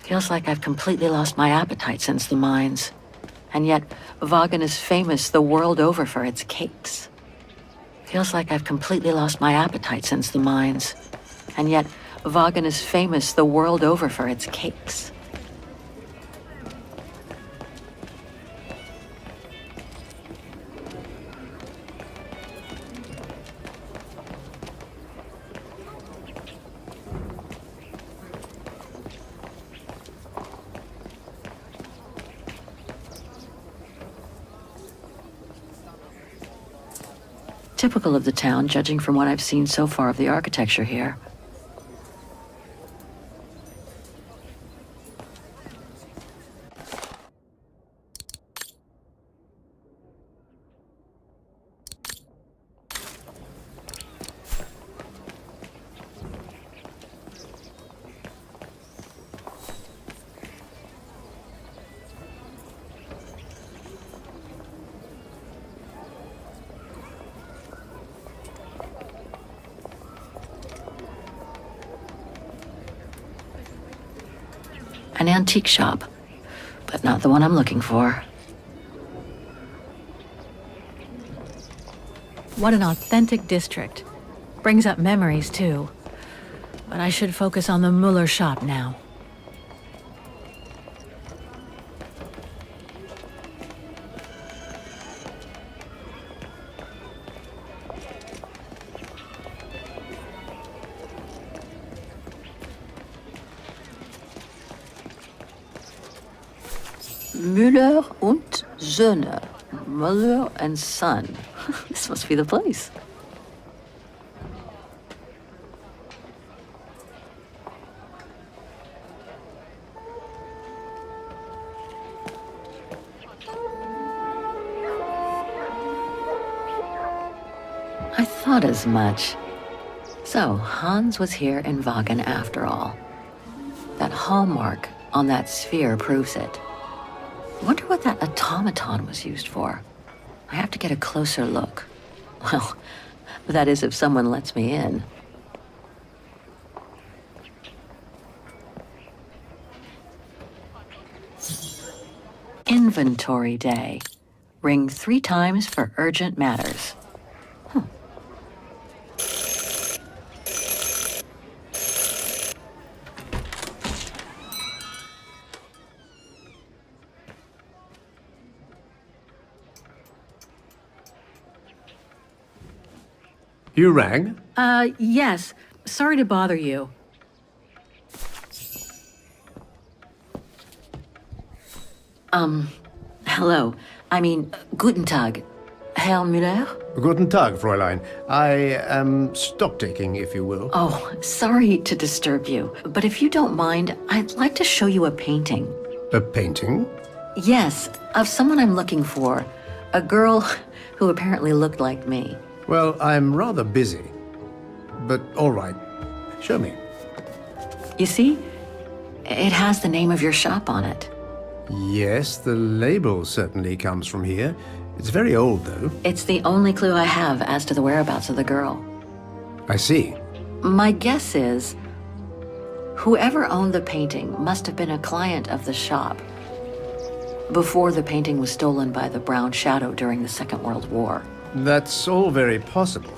Feels like I've completely lost my appetite since the mines. And yet, Wagen is famous the world over for its cakes. Feels like I've completely lost my appetite since the mines. And yet, Wagen is famous the world over for its cakes. Typical of the town, judging from what I've seen so far of the architecture here. An antique shop, but not the one I'm looking for. What an authentic district. Brings up memories, too. But I should focus on the Muller shop now. Muller und Söhne. Muller and Son. This must be the place. I thought as much. So, Hans was here in Wagen after all. That hallmark on that sphere proves it. Wonder what that automaton was used for. I have to get a closer look. Well, that is if someone lets me in. Inventory day. Ring 3 times for urgent matters. You rang? Yes. Sorry to bother you. Hello. I mean, guten Tag. Herr Muller? Guten Tag, Fräulein. I am stock-taking, if you will. Oh, sorry to disturb you, but if you don't mind, I'd like to show you a painting. A painting? Yes, of someone I'm looking for. A girl who apparently looked like me. Well, I'm rather busy. But all right. Show me. You see? It has the name of your shop on it. Yes, the label certainly comes from here. It's very old, though. It's the only clue I have as to the whereabouts of the girl. I see. My guess is, whoever owned the painting must have been a client of the shop before the painting was stolen by the Brown Shadow during the Second World War. That's all very possible.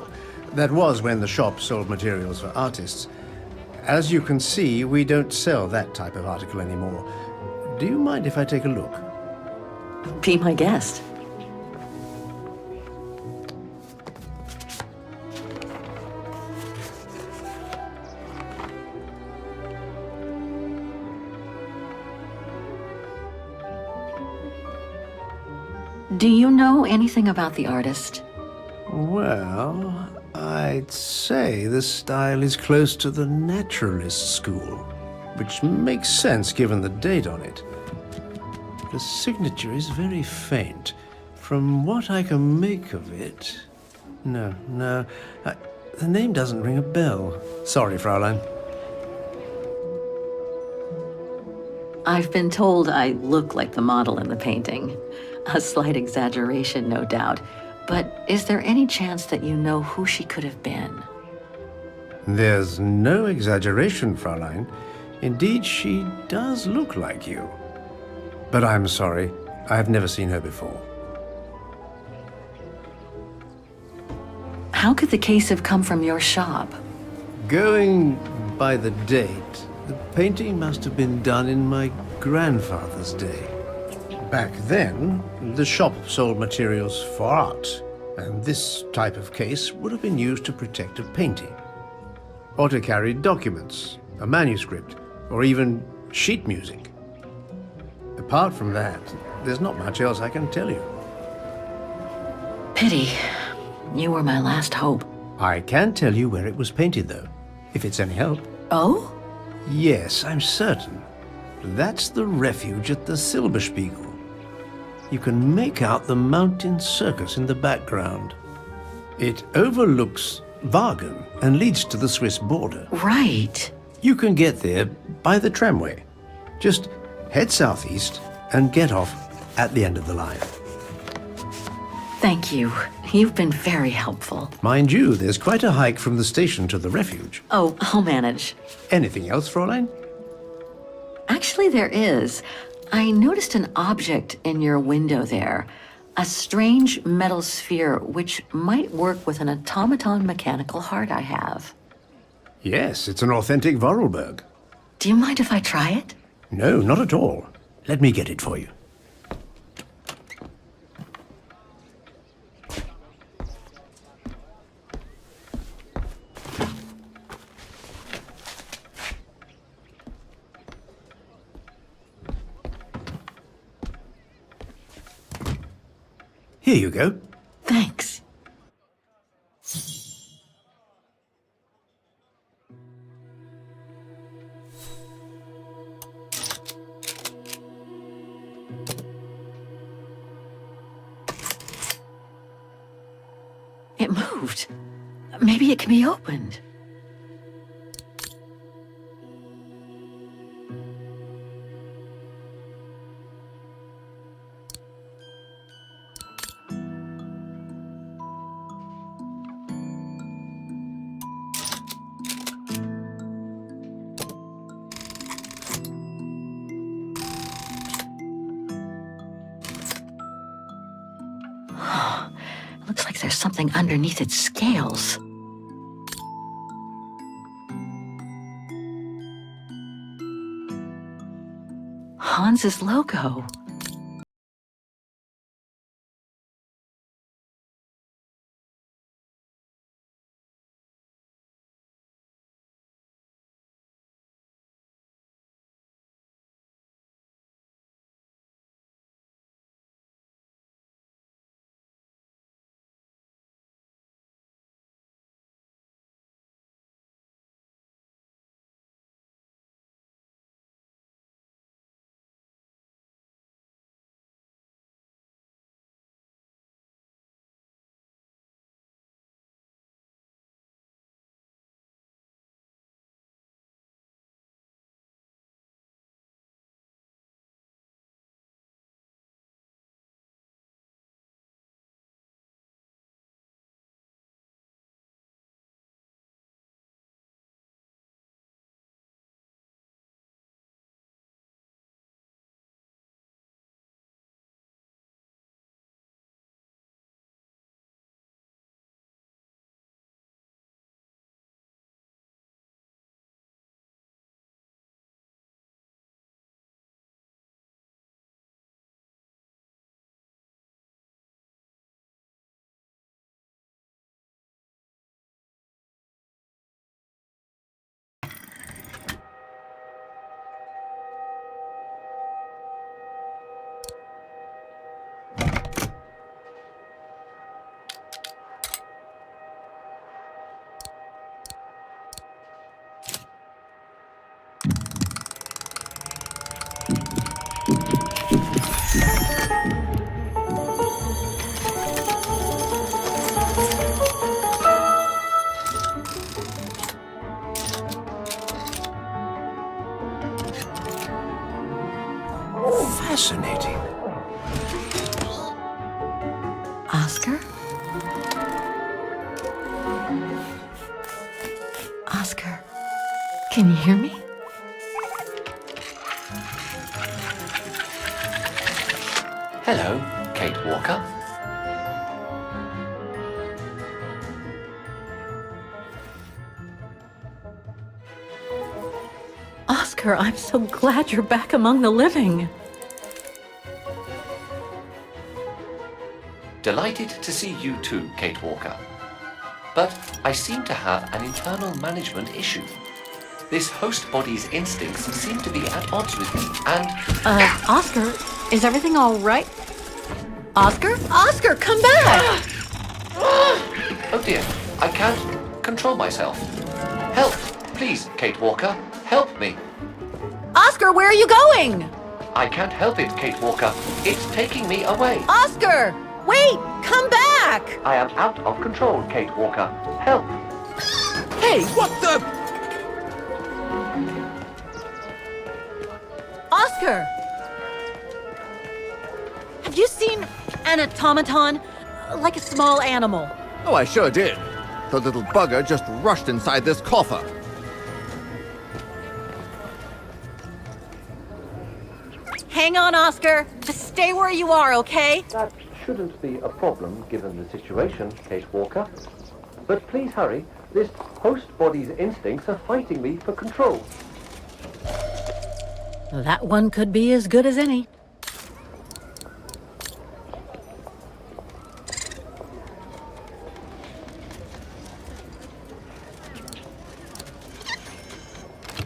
That was when the shop sold materials for artists. As you can see, we don't sell that type of article anymore. Do you mind if I take a look? Be my guest. Do you know anything about the artist? Well, I'd say the style is close to the naturalist school, which makes sense given the date on it. The signature is very faint. From what I can make of it... No, the name doesn't ring a bell. Sorry, Fräulein. I've been told I look like the model in the painting. A slight exaggeration, no doubt. But is there any chance that you know who she could have been? There's no exaggeration, Fräulein. Indeed, she does look like you. But I'm sorry, I've never seen her before. How could the case have come from your shop? Going by the date, the painting must have been done in my grandfather's day. Back then, the shop sold materials for art, and this type of case would have been used to protect a painting. Or to carry documents, a manuscript, or even sheet music. Apart from that, there's not much else I can tell you. Pity. You were my last hope. I can tell you where it was painted, though, if it's any help. Oh? Yes, I'm certain. That's the refuge at the Silberspiegel. You can make out the mountain circus in the background. It overlooks Wagen and leads to the Swiss border. Right. You can get there by the tramway. Just head southeast and get off at the end of the line. Thank you. You've been very helpful. Mind you, there's quite a hike from the station to the refuge. Oh, I'll manage. Anything else, Fräulein? Actually, there is. I noticed an object in your window there. A strange metal sphere which might work with an automaton mechanical heart I have. Yes, it's an authentic Voralberg. Do you mind if I try it? No, not at all. Let me get it for you. Here you go. Thanks. It moved. Maybe it can be opened. Looks like there's something underneath its scales. Hans's logo. Fascinating. Oskar? Oskar, can you hear me? Hello, Kate Walker. Oskar, I'm so glad you're back among the living. Delighted to see you too, Kate Walker. But I seem to have an internal management issue. This host body's instincts seem to be at odds with me, and... Oskar, is everything all right? Oskar? Oskar, come back! Oh dear, I can't control myself. Help, please, Kate Walker. Help me. Oskar, where are you going? I can't help it, Kate Walker. It's taking me away. Oskar! Wait! Come back! I am out of control, Kate Walker. Help! Hey, what the... Oskar! Have you seen an automaton? Like a small animal. Oh, I sure did. The little bugger just rushed inside this coffer. Hang on, Oskar. Just stay where you are, okay? That shouldn't be a problem given the situation, Kate Walker. But please hurry. This host body's instincts are fighting me for control. That one could be as good as any.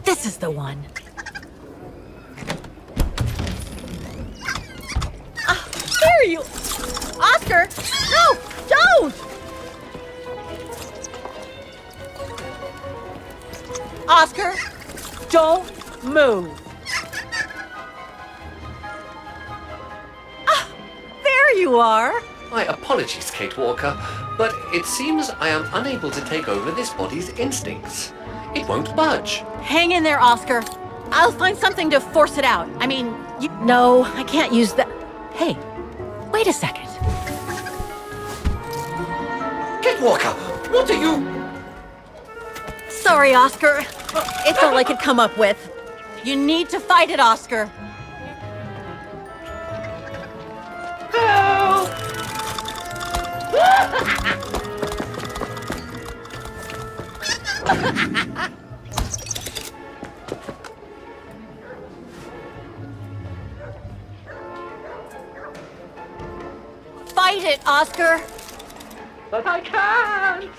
This is the one. There you... Oskar! No! Don't! Oskar! Don't move! There you are! My apologies, Kate Walker, but it seems I am unable to take over this body's instincts. It won't budge. Hang in there, Oskar. I'll find something to force it out. I mean, you... No, I can't use that. Hey, wait a second. Kate Walker, what are you... Sorry, Oskar. It's all I could come up with. You need to fight it, Oskar. Help! Fight it, Oskar. But I can't!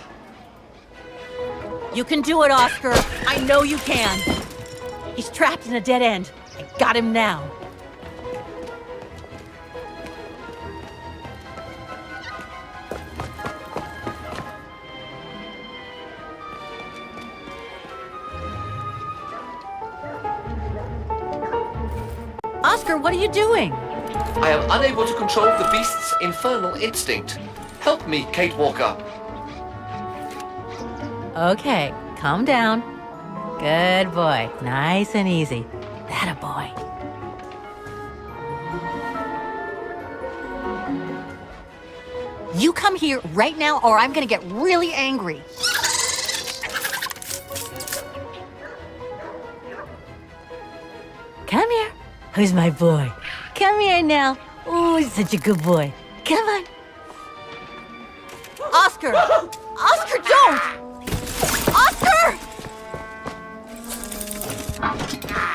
You can do it, Oskar. I know you can. He's trapped in a dead end. I got him now. Oskar, what are you doing? I am unable to control the beast's infernal instinct. Help me, Kate Walker. Okay, calm down. Good boy. Nice and easy. That a boy. You come here right now or I'm gonna get really angry. Come here. Who's my boy? Come here now. Oh, he's such a good boy. Come on. Oskar! Oskar, don't! Oskar!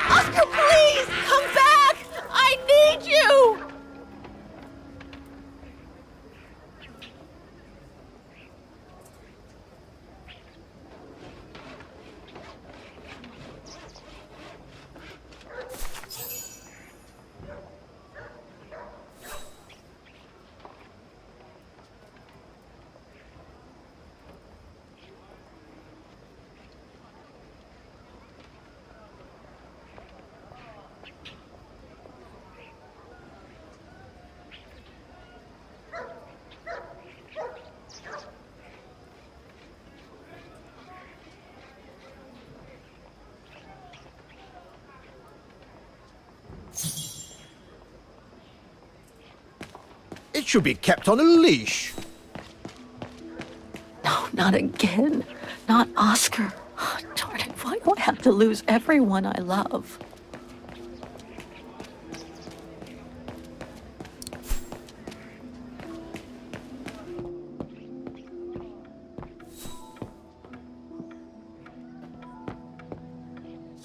Oskar, please! Come back! I need you! It should be kept on a leash. No, not again. Not Oskar. Oh, darn it, why do I have to lose everyone I love?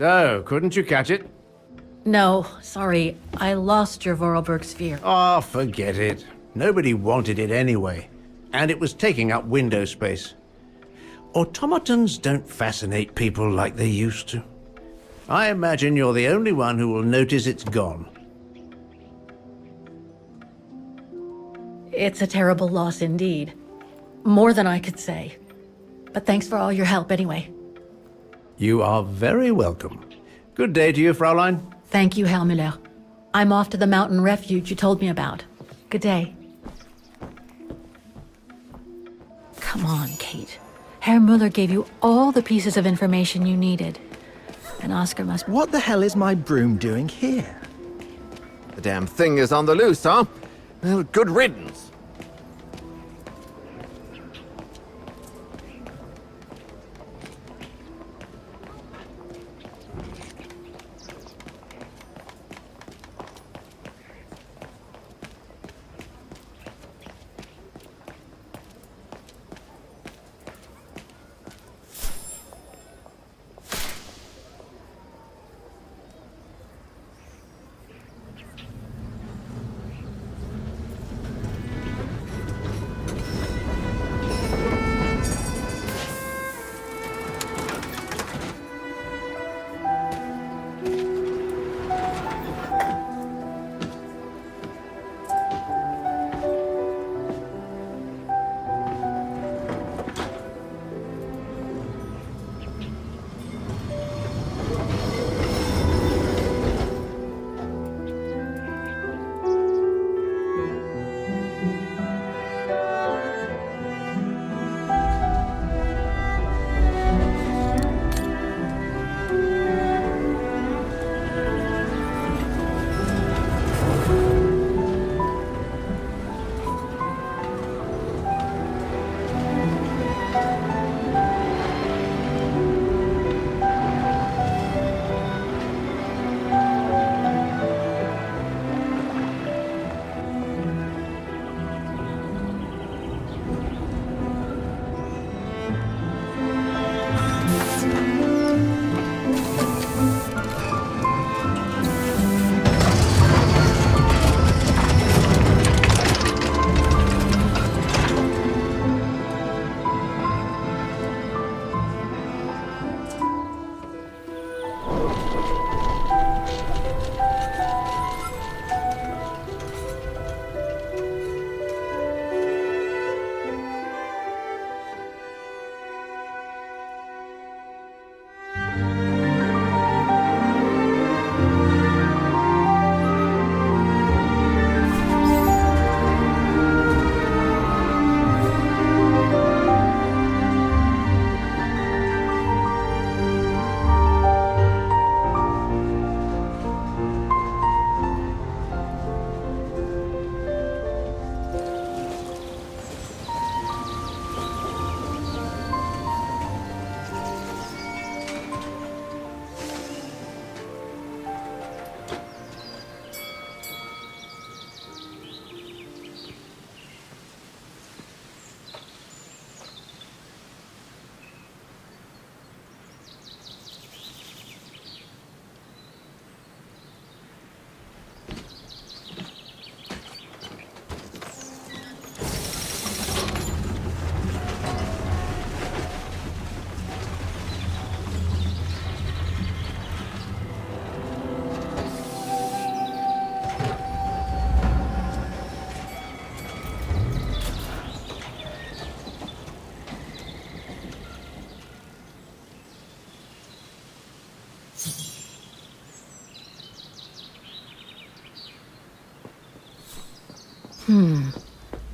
So, couldn't you catch it? No, sorry. I lost your Voralberg sphere. Oh, forget it. Nobody wanted it anyway. And it was taking up window space. Automatons don't fascinate people like they used to. I imagine you're the only one who will notice it's gone. It's a terrible loss indeed. More than I could say. But thanks for all your help anyway. You are very welcome. Good day to you, Fraulein. Thank you, Herr Muller. I'm off to the mountain refuge you told me about. Good day. Come on, Kate. Herr Muller gave you all the pieces of information you needed. And Oskar must... What the hell is my broom doing here? The damn thing is on the loose, huh? Well, good riddance.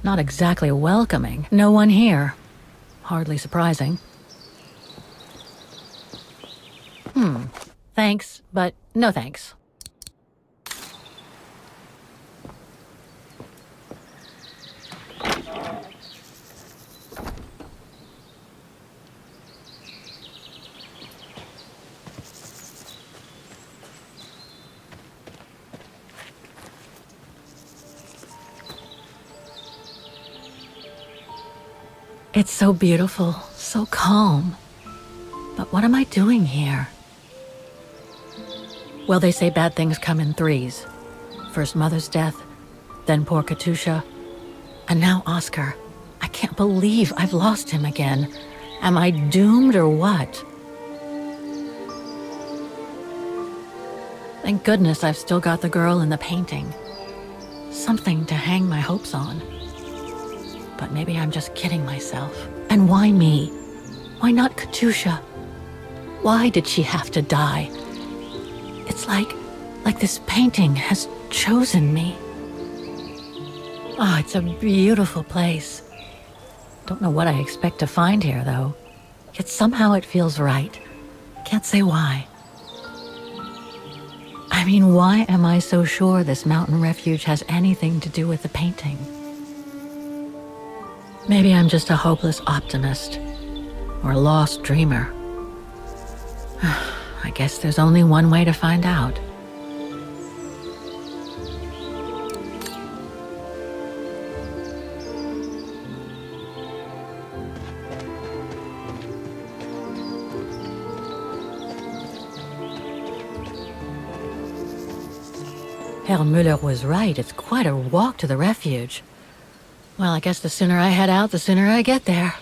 Not exactly welcoming. No one here. Hardly surprising. Thanks, but no thanks. It's so beautiful, so calm. But what am I doing here? Well, they say bad things come in threes. First Mother's death, then poor Katusha, and now Oskar. I can't believe I've lost him again. Am I doomed or what? Thank goodness I've still got the girl in the painting. Something to hang my hopes on. But maybe I'm just kidding myself. And why me? Why not Katusha? Why did she have to die? It's like this painting has chosen me. Oh, it's a beautiful place. Don't know what I expect to find here, though. Yet somehow it feels right. Can't say why. I mean, why am I so sure this mountain refuge has anything to do with the painting? Maybe I'm just a hopeless optimist. Or a lost dreamer. I guess there's only one way to find out. Herr Muller was right. It's quite a walk to the refuge. Well, I guess the sooner I head out, the sooner I get there.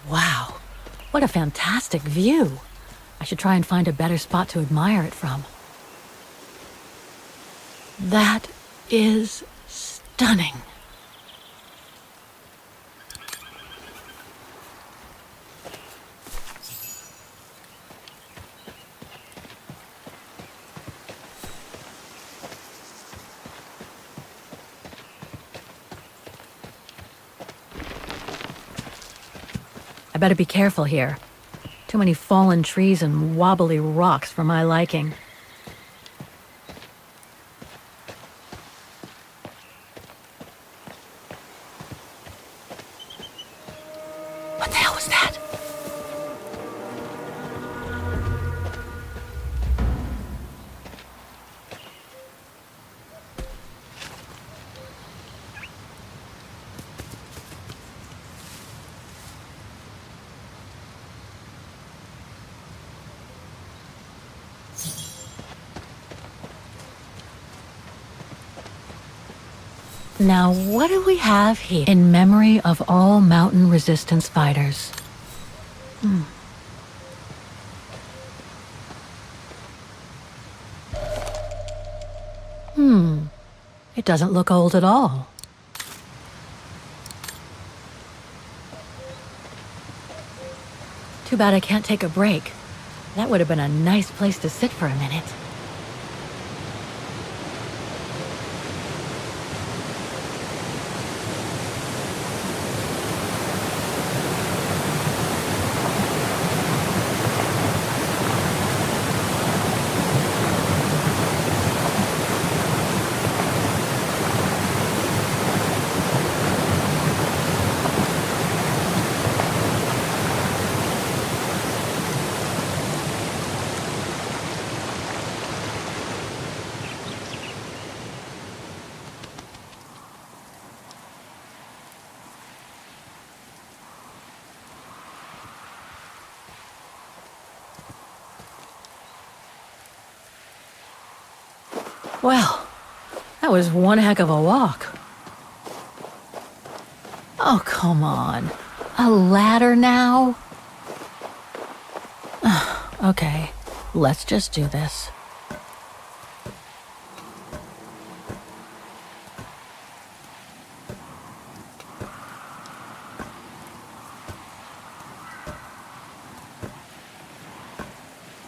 Wow, what a fantastic view. I should try and find a better spot to admire it from. That is stunning. I better be careful here. Too many fallen trees and wobbly rocks for my liking. What the hell was that? Now, what do we have here? In memory of all mountain resistance fighters. It doesn't look old at all. Too bad I can't take a break. That would have been a nice place to sit for a minute. Well, that was one heck of a walk. Oh, come on. A ladder now? Okay, let's just do this.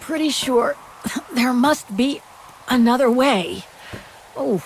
Pretty sure there must be another way. Oh.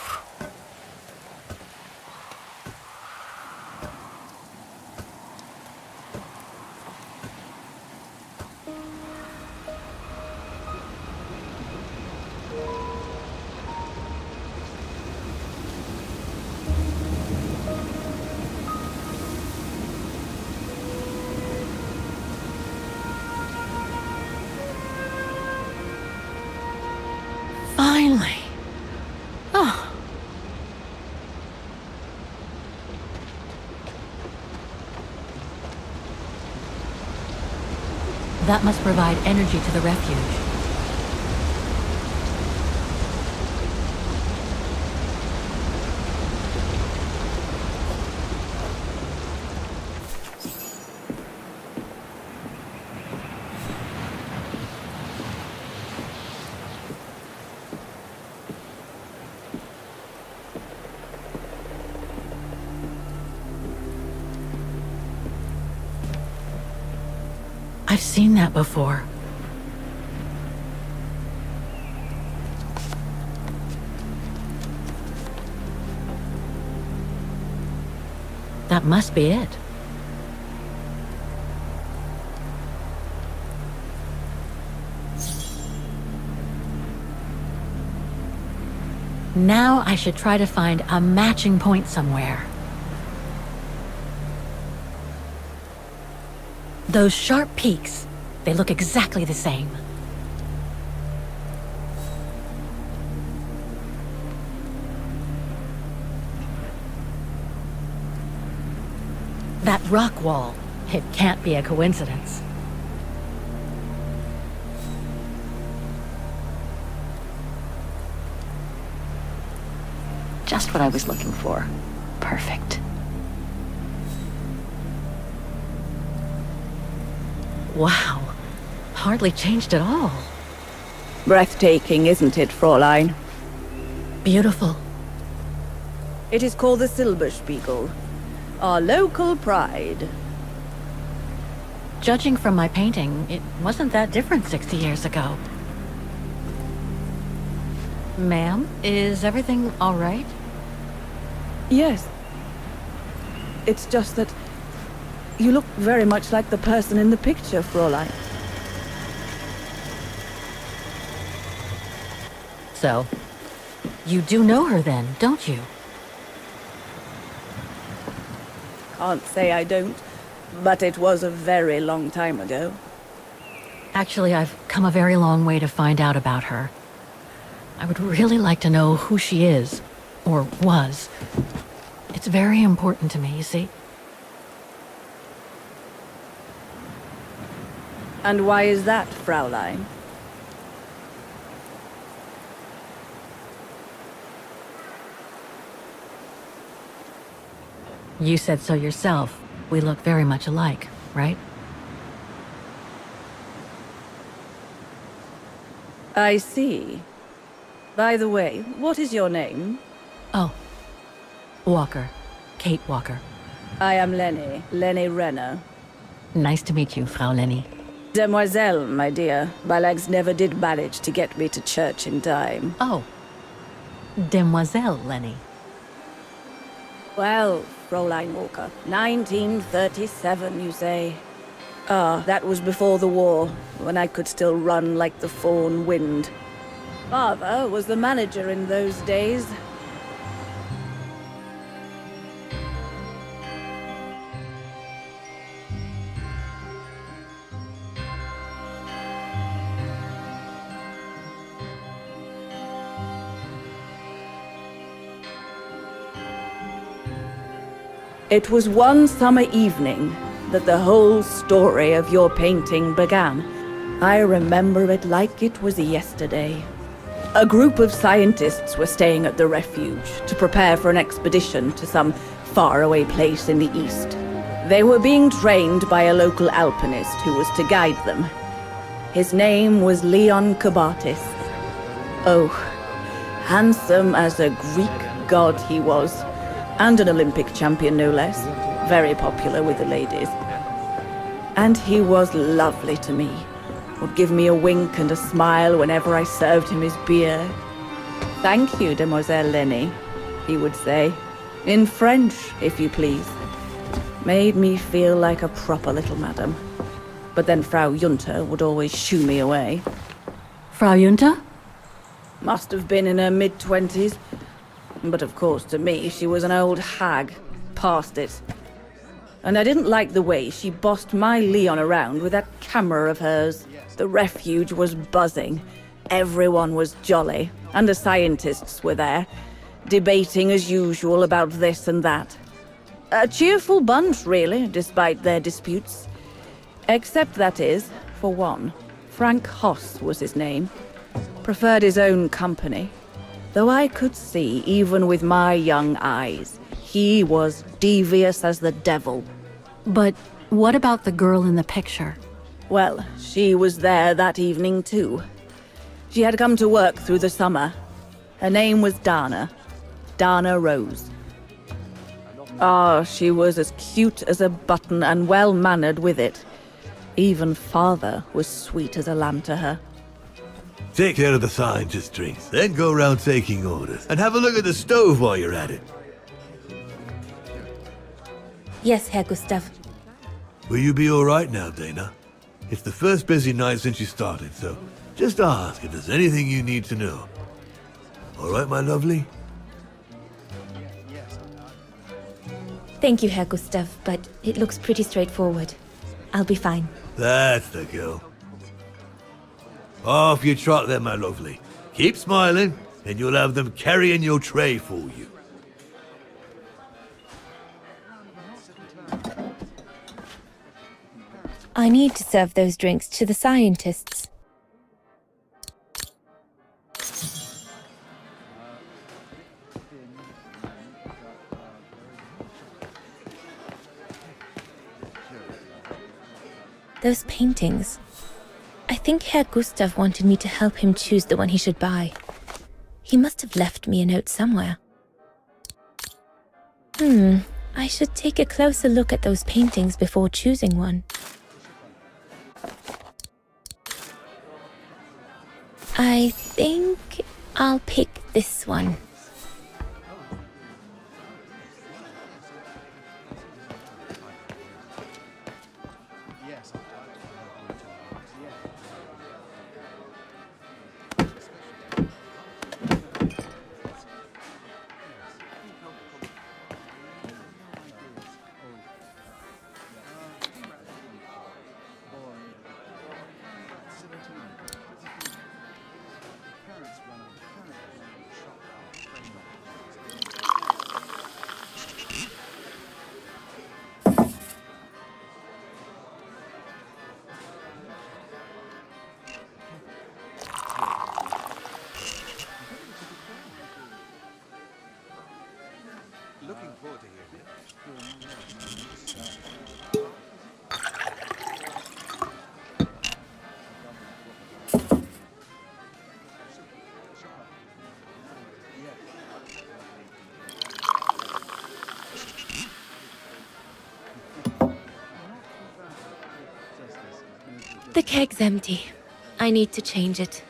Finally. Oh. That must provide energy to the refuge. I've seen that before. That must be it. Now I should try to find a matching point somewhere. Those sharp peaks, they look exactly the same. That rock wall, it can't be a coincidence. Just what I was looking for. Perfect. Wow, hardly changed at all. Breathtaking, isn't it, Fräulein? Beautiful. It is called the Silberspiegel, our local pride. Judging from my painting, it wasn't that different 60 years ago. Ma'am, is everything all right? Yes. It's just that you look very much like the person in the picture, Fräulein. So, you do know her then, don't you? Can't say I don't, but it was a very long time ago. Actually, I've come a very long way to find out about her. I would really like to know who she is, or was. It's very important to me, you see. And why is that, Fräulein? You said so yourself. We look very much alike, right? I see. By the way, what is your name? Oh, Walker. Kate Walker. I am Lenny Renner. Nice to meet you, Frau Lenny. Demoiselle, my dear. My legs never did manage to get me to church in time. Oh. Demoiselle Lenny. Well, Fräulein Walker, 1937, you say? Ah, that was before the war, when I could still run like the fawn wind. Father was the manager in those days. It was one summer evening that the whole story of your painting began. I remember it like it was yesterday. A group of scientists were staying at the refuge to prepare for an expedition to some faraway place in the east. They were being trained by a local alpinist who was to guide them. His name was Leon Kabatis. Oh, handsome as a Greek god he was. And an Olympic champion, no less. Very popular with the ladies. And he was lovely to me. Would give me a wink and a smile whenever I served him his beer. "Thank you, Demoiselle Lenny," he would say. In French, if you please. Made me feel like a proper little madam. But then Frau Junta would always shoo me away. Frau Junta? Must have been in her mid-20s. But of course, to me, she was an old hag. Past it. And I didn't like the way she bossed my Leon around with that camera of hers. The refuge was buzzing. Everyone was jolly, and the scientists were there, debating as usual about this and that. A cheerful bunch, really, despite their disputes. Except, that is, for one, Frank Hoss was his name. Preferred his own company. Though I could see, even with my young eyes, he was devious as the devil. But what about the girl in the picture? Well, she was there that evening too. She had come to work through the summer. Her name was Dana. Dana Rose. Ah, she was as cute as a button and well-mannered with it. Even father was sweet as a lamb to her. Take care of the scientist drinks, then go around taking orders. And have a look at the stove while you're at it. Yes, Herr Gustav. Will you be alright now, Dana? It's the first busy night since you started, so just ask if there's anything you need to know. Alright, my lovely? Thank you, Herr Gustav, but it looks pretty straightforward. I'll be fine. That's the girl. Off you trot then, my lovely. Keep smiling, and you'll have them carrying your tray for you. I need to serve those drinks to the scientists. Those paintings. I think Herr Gustav wanted me to help him choose the one he should buy. He must have left me a note somewhere. I should take a closer look at those paintings before choosing one. I think I'll pick this one. Looking forward to hearing it. The keg's empty. I need to change it.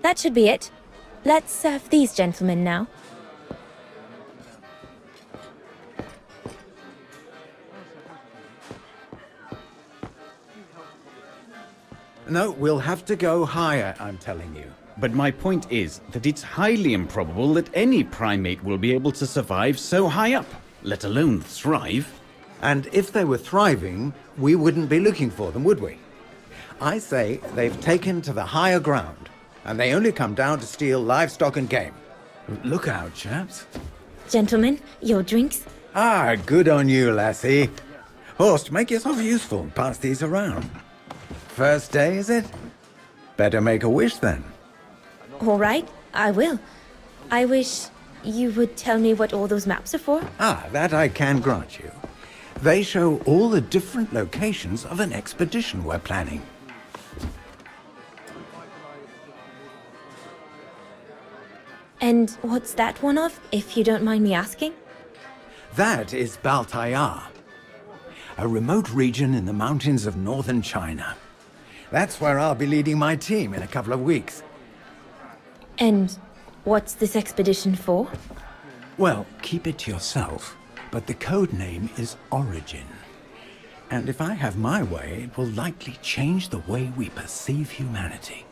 That should be it. Let's serve these gentlemen now. No, we'll have to go higher, I'm telling you. But my point is that it's highly improbable that any primate will be able to survive so high up, let alone thrive. And if they were thriving, we wouldn't be looking for them, would we? I say they've taken to the higher ground, and they only come down to steal livestock and game. Look out, chaps. Gentlemen, your drinks? Ah, good on you, lassie. Horst, make yourself useful and pass these around. First day, is it? Better make a wish then. All right, I will. I wish you would tell me what all those maps are for. Ah, that I can grant you. They show all the different locations of an expedition we're planning. And what's that one of, if you don't mind me asking? That is Baltayar, a remote region in the mountains of northern China. That's where I'll be leading my team in a couple of weeks. And what's this expedition for? Well, keep it to yourself, but the code name is Origin. And if I have my way, it will likely change the way we perceive humanity.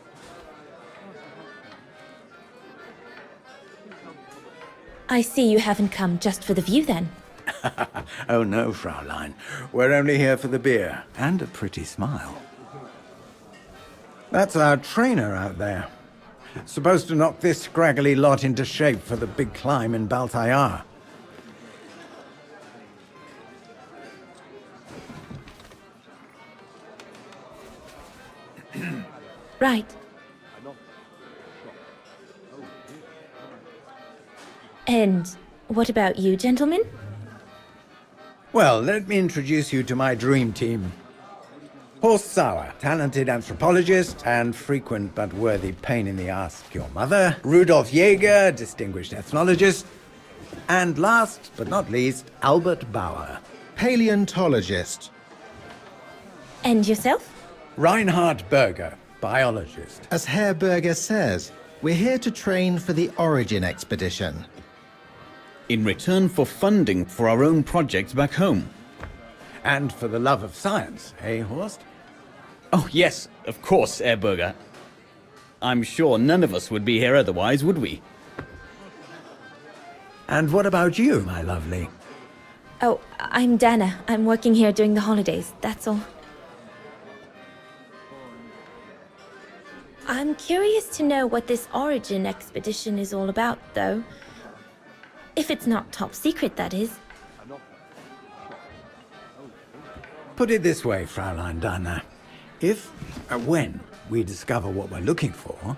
I see you haven't come just for the view then. Oh no, Fraulein. We're only here for the beer. And a pretty smile. That's our trainer out there. Supposed to knock this scraggly lot into shape for the big climb in Baltayar. Right. And what about you, gentlemen? Well, let me introduce you to my dream team. Horst Sauer, talented anthropologist and frequent but worthy pain in the ass pure mother. Rudolf Jäger, distinguished ethnologist. And last but not least, Albert Bauer, paleontologist. And yourself? Reinhard Berger, biologist. As Herr Berger says, we're here to train for the Origin expedition. In return for funding for our own projects back home. And for the love of science, eh, Horst? Oh, yes, of course, Herr Berger. I'm sure none of us would be here otherwise, would we? And what about you, my lovely? Oh, I'm Dana. I'm working here during the holidays, that's all. I'm curious to know what this Origin expedition is all about, though. If it's not top secret, that is. Put it this way, Fraulein Dana. If, when, we discover what we're looking for,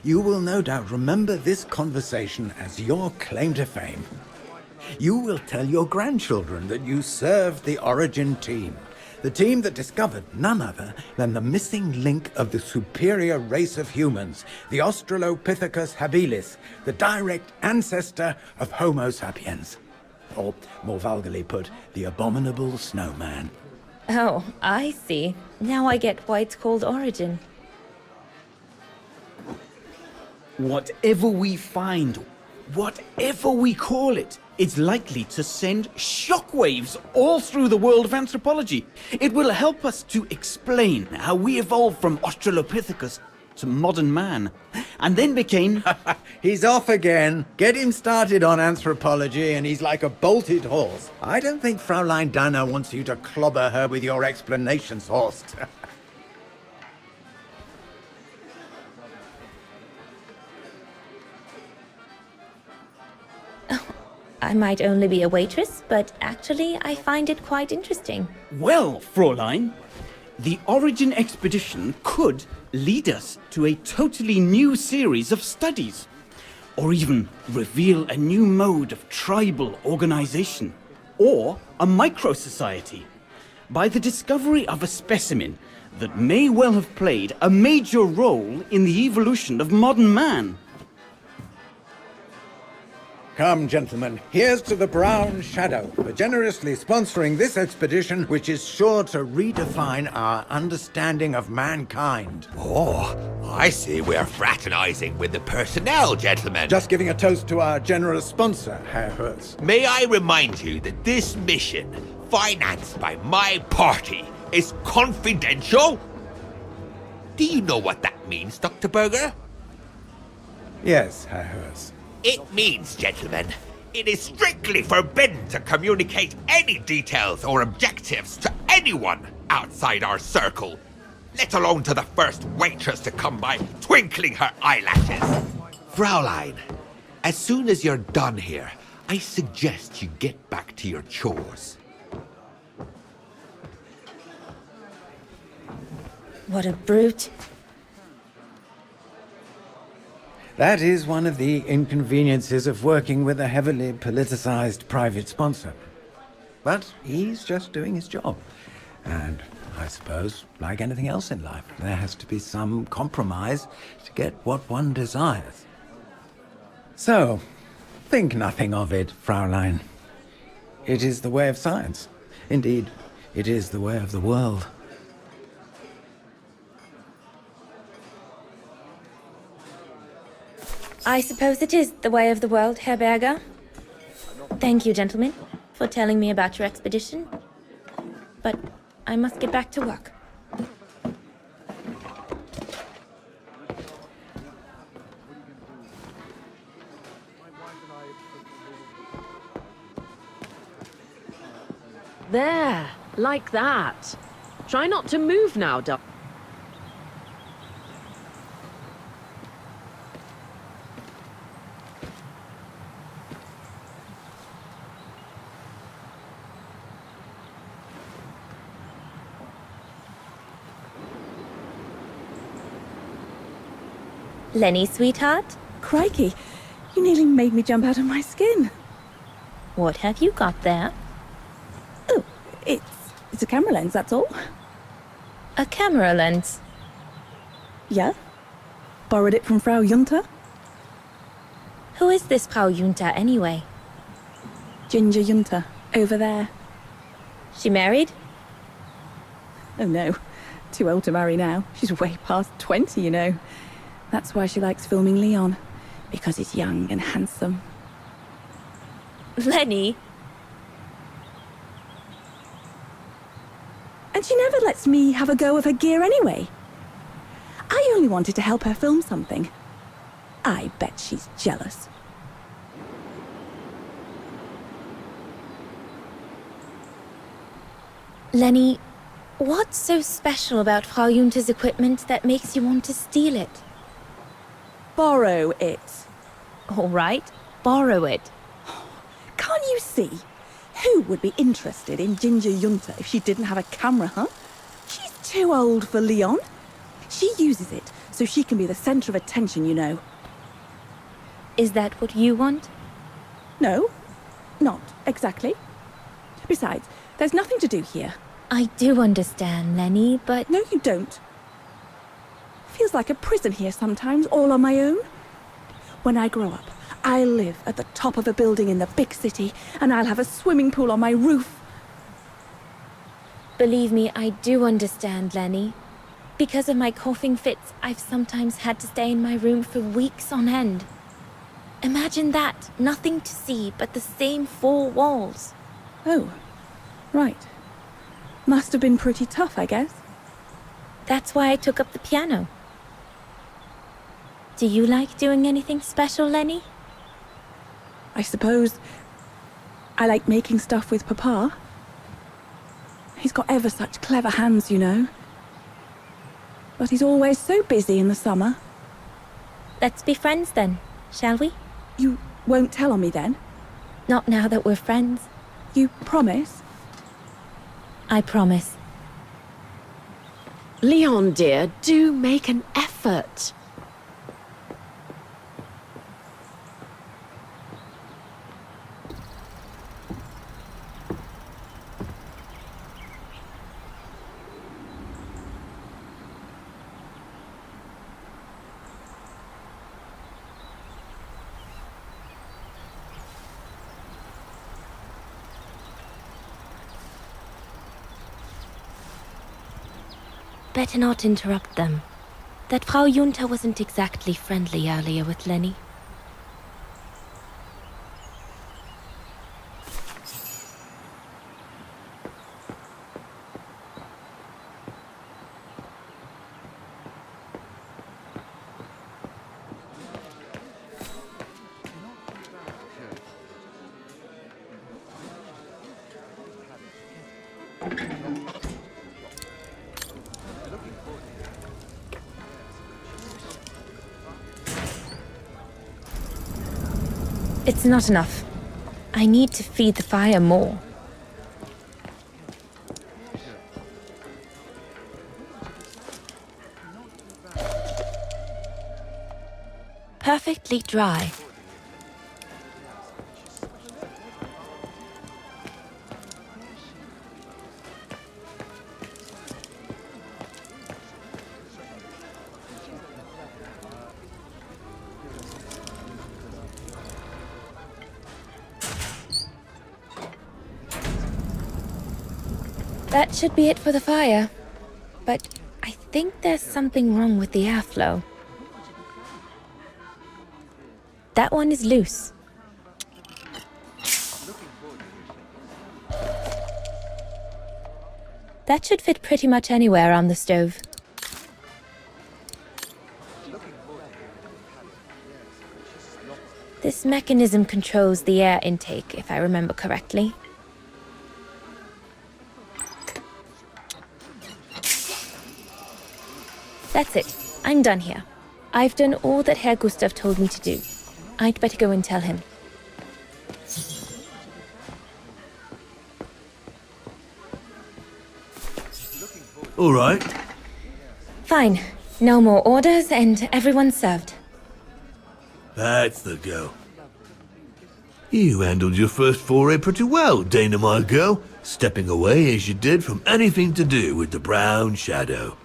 you will no doubt remember this conversation as your claim to fame. You will tell your grandchildren that you served the Origin team, the team that discovered none other than the missing link of the superior race of humans, the Australopithecus habilis, the direct ancestor of Homo sapiens. Or, more vulgarly put, the abominable snowman. Oh, I see. Now I get why it's called Origin. Whatever we find, whatever we call it, it's likely to send shockwaves all through the world of anthropology. It will help us to explain how we evolved from Australopithecus to modern man, and then became... He's off again. Get him started on anthropology and he's like a bolted horse. I don't think Fraulein Dana wants you to clobber her with your explanations, Horst. I might only be a waitress, but actually I find it quite interesting. Well, Fräulein, the Origin expedition could lead us to a totally new series of studies, or even reveal a new mode of tribal organization, or a micro-society, by the discovery of a specimen that may well have played a major role in the evolution of modern man. Come, gentlemen, here's to the Brown Shadow for generously sponsoring this expedition, which is sure to redefine our understanding of mankind. Oh, I see we're fraternizing with the personnel, gentlemen. Just giving a toast to our generous sponsor, Herr Hertz. May I remind you that this mission, financed by my party, is confidential? Do you know what that means, Dr. Berger? Yes, Herr Hertz. It means, gentlemen, it is strictly forbidden to communicate any details or objectives to anyone outside our circle, let alone to the first waitress to come by twinkling her eyelashes. Fraulein, as soon as you're done here, I suggest you get back to your chores. What a brute. That is one of the inconveniences of working with a heavily politicized private sponsor. But he's just doing his job. And I suppose, like anything else in life, there has to be some compromise to get what one desires. So, think nothing of it, Fraulein. It is the way of science. Indeed, it is the way of the world. I suppose it is the way of the world, Herr Berger. Thank you, gentlemen, for telling me about your expedition. But I must get back to work. There, like that. Try not to move now, Doc. Lenny, sweetheart? Crikey, you nearly made me jump out of my skin. What have you got there? Oh, it's a camera lens, that's all. A camera lens? Yeah? Borrowed it from Frau Junta? Who is this Frau Junta, anyway? Ginger Junta, over there. She married? Oh no, too old to marry now. She's way past 20, you know. That's why she likes filming Leon, because he's young and handsome. Lenny? And she never lets me have a go of her gear anyway. I only wanted to help her film something. I bet she's jealous. Lenny, what's so special about Frau Junta's equipment that makes you want to steal it? Borrow it. All right, borrow it. Can't you see? Who would be interested in Ginger Junta if she didn't have a camera, huh? She's too old for Leon. She uses it so she can be the center of attention, you know. Is that what you want? No, not exactly. Besides, there's nothing to do here. I do understand, Lenny, but... No, you don't. Feels like a prison here sometimes, all on my own. When I grow up, I'll live at the top of a building in the big city, and I'll have a swimming pool on my roof. Believe me, I do understand, Lenny. Because of my coughing fits, I've sometimes had to stay in my room for weeks on end. Imagine that, nothing to see but the same four walls. Oh, right. Must have been pretty tough, I guess. That's why I took up the piano. Do you like doing anything special, Lenny? I suppose I like making stuff with Papa. He's got ever such clever hands, you know. But he's always so busy in the summer. Let's be friends then, shall we? You won't tell on me then? Not now that we're friends. You promise? I promise. Leon, dear, do make an effort. Better not interrupt them. That Frau Junta wasn't exactly friendly earlier with Lenny. It's not enough. I need to feed the fire more. Perfectly dry. That should be it for the fire. But I think there's something wrong with the airflow. That one is loose. That should fit pretty much anywhere on the stove. This mechanism controls the air intake, if I remember correctly. That's it. I'm done here. I've done all that Herr Gustav told me to do. I'd better go and tell him. All right. Fine. No more orders and everyone's served. That's the go. You handled your first foray pretty well, Dana, my girl, stepping away as you did from anything to do with the Brown Shadow.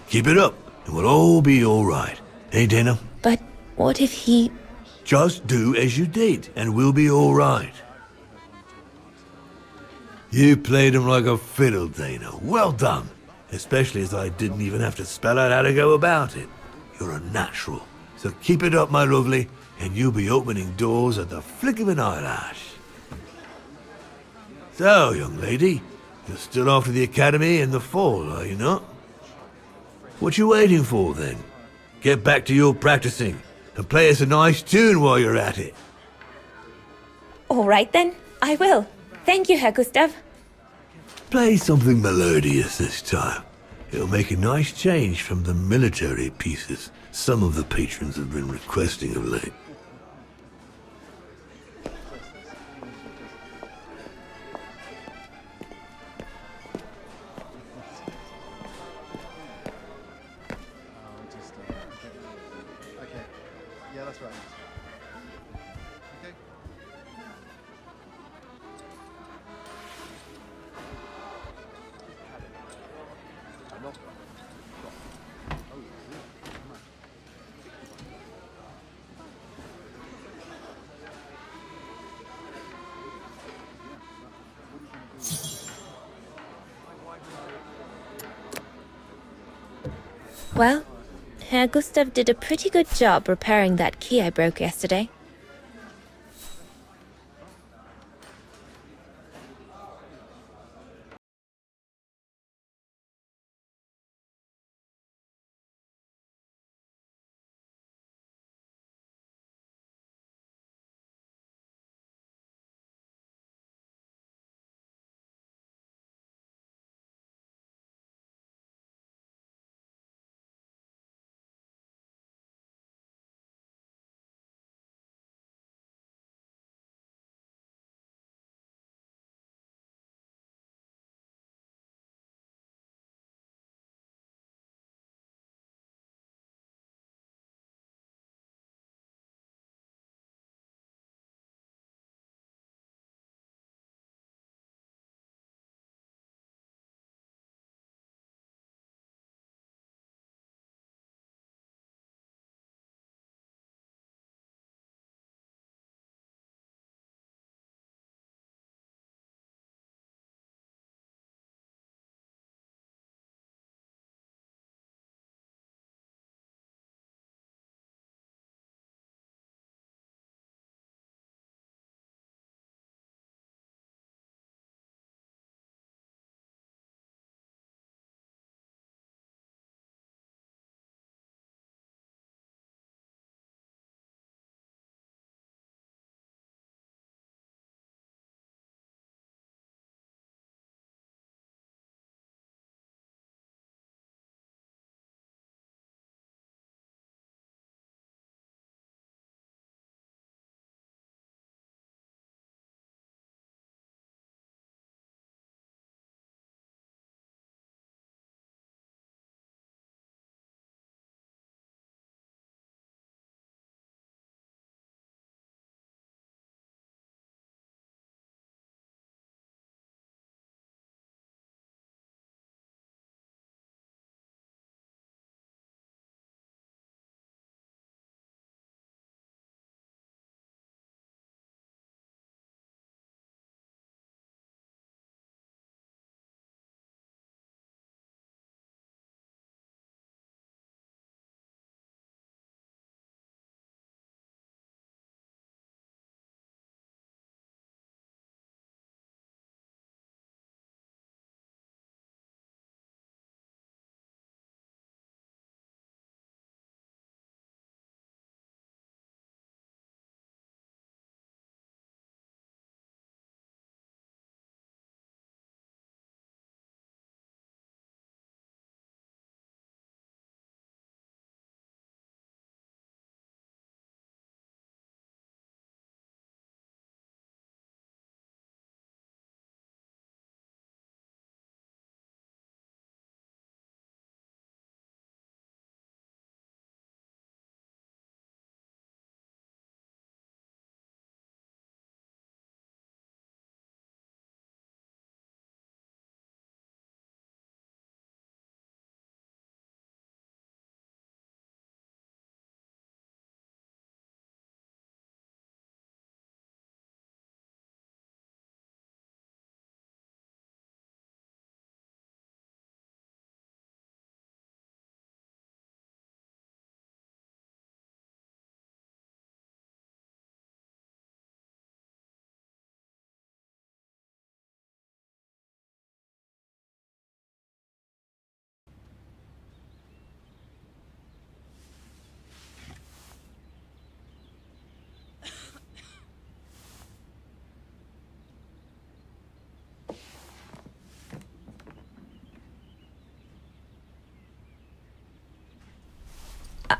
Keep it up, and we'll all be all right. Hey, Dana? But what if he... Just do as you did, and we'll be all right. You played him like a fiddle, Dana. Well done. Especially as I didn't even have to spell out how to go about it. You're a natural. So keep it up, my lovely, and you'll be opening doors at the flick of an eyelash. So, young lady, you're still off to the academy in the fall, are you not? What you waiting for, then? Get back to your practicing, and play us a nice tune while you're at it. All right then, I will. Thank you, Herr Gustav. Play something melodious this time. It'll make a nice change from the military pieces some of the patrons have been requesting of late. Well, Herr Gustav did a pretty good job repairing that key I broke yesterday.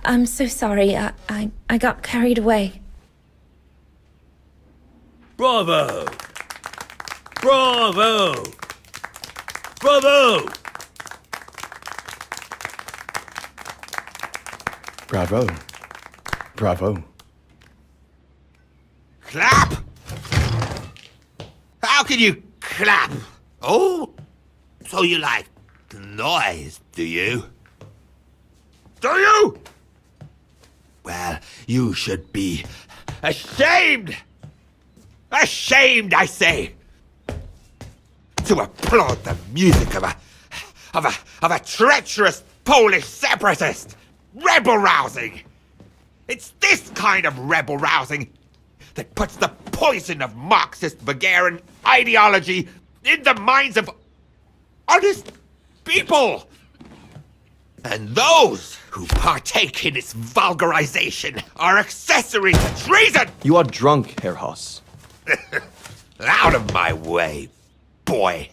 I'm so sorry. I got carried away. Bravo! Bravo! Bravo! Bravo. Bravo. Clap! How can you clap? Oh? So you like the noise, do you? Do you? Well, you should be ashamed! Ashamed, I say! To applaud the music of a treacherous Polish separatist! Rebel-rousing! It's this kind of rebel-rousing that puts the poison of Marxist Bulgarian ideology in the minds of honest people! And those who partake in its vulgarization are accessory to treason! You are drunk, Herr Haas. Out of my way, boy.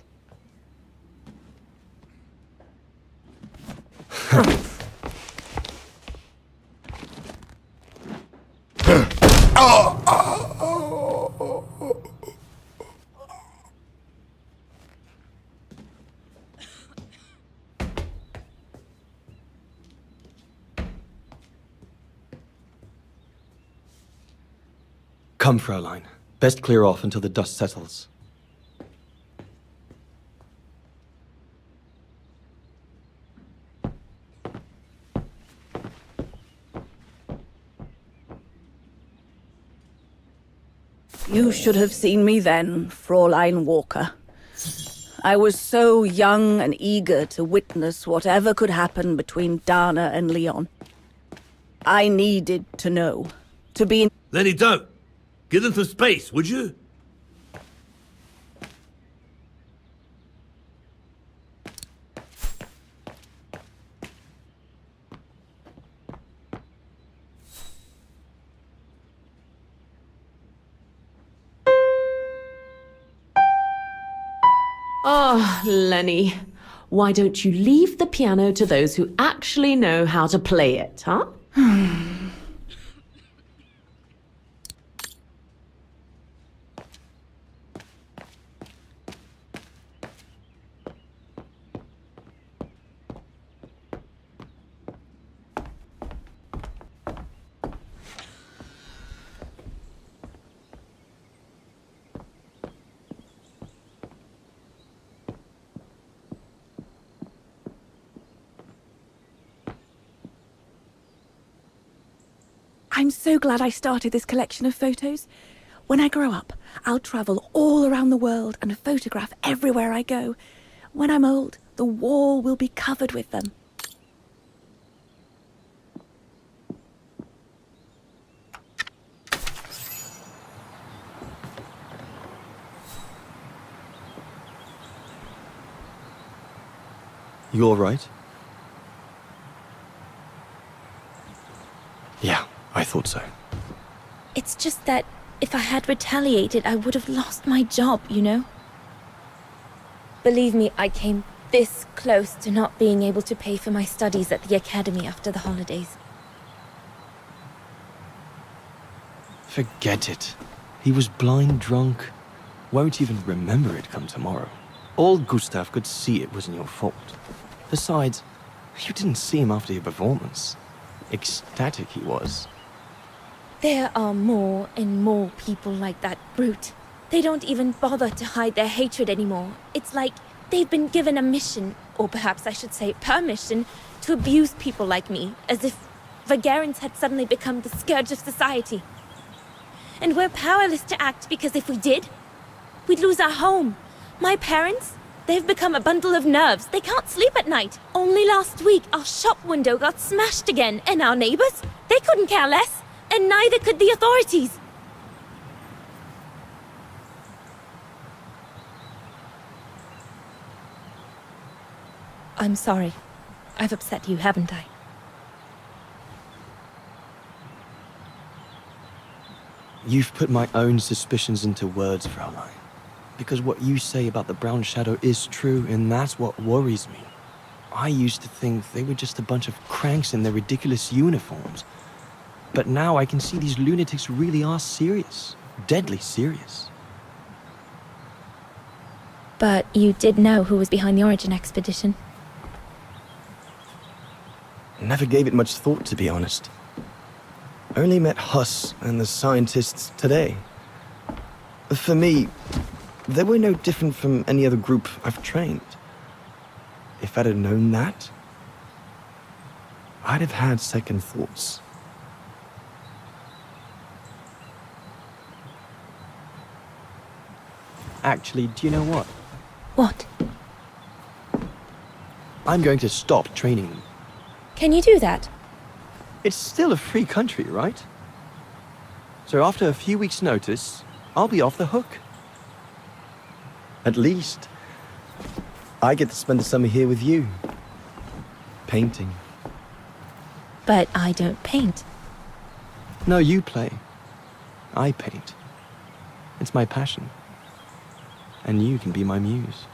Come, Fraulein. Best clear off until the dust settles. You should have seen me then, Fräulein Walker. I was so young and eager to witness whatever could happen between Dana and Leon. I needed to know. To be... Lenny, don't! Give them some space, would you? Oh, Lenny. Why don't you leave the piano to those who actually know how to play it, huh? I'm so glad I started this collection of photos. When I grow up, I'll travel all around the world and photograph everywhere I go. When I'm old, the wall will be covered with them. You all right? Yeah, I thought so. It's just that if I had retaliated, I would have lost my job, you know? Believe me, I came this close to not being able to pay for my studies at the academy after the holidays. Forget it. He was blind drunk. Won't even remember it come tomorrow. Old Gustav could see it wasn't your fault. Besides, you didn't see him after your performance. Ecstatic he was. There are more and more people like that brute. They don't even bother to hide their hatred anymore. It's like they've been given a mission, or perhaps I should say permission, to abuse people like me, as if Vagarans had suddenly become the scourge of society. And we're powerless to act because if we did, we'd lose our home. My parents, they've become a bundle of nerves. They can't sleep at night. Only last week, our shop window got smashed again, and our neighbors, they couldn't care less. And neither could the authorities. I'm sorry. I've upset you, haven't I? You've put my own suspicions into words, Fraulein. Because what you say about the brown shadow is true, and that's what worries me. I used to think they were just a bunch of cranks in their ridiculous uniforms. But now I can see these lunatics really are serious. Deadly serious. But you did know who was behind the Origin expedition? Never gave it much thought, to be honest. Only met Huss and the scientists today. For me, they were no different from any other group I've trained. If I'd have known that, I'd have had second thoughts. Actually, do you know what? What? I'm going to stop training them. Can you do that? It's still a free country, right? So after a few weeks' notice, I'll be off the hook. At least, I get to spend the summer here with you. Painting. But I don't paint. No, you play. I paint. It's my passion. And you can be my muse.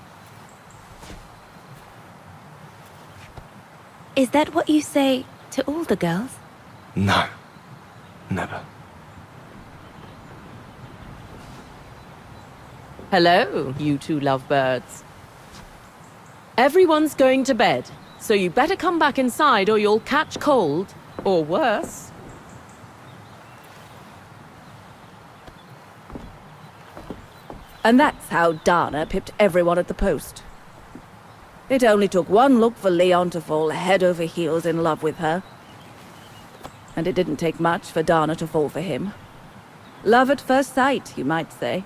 Is that what you say to all the girls? No. Never. Hello, you two lovebirds. Everyone's going to bed, so you better come back inside or you'll catch cold, or worse. And that's how Dana pipped everyone at the post. It only took one look for Leon to fall head over heels in love with her. And it didn't take much for Dana to fall for him. Love at first sight, you might say.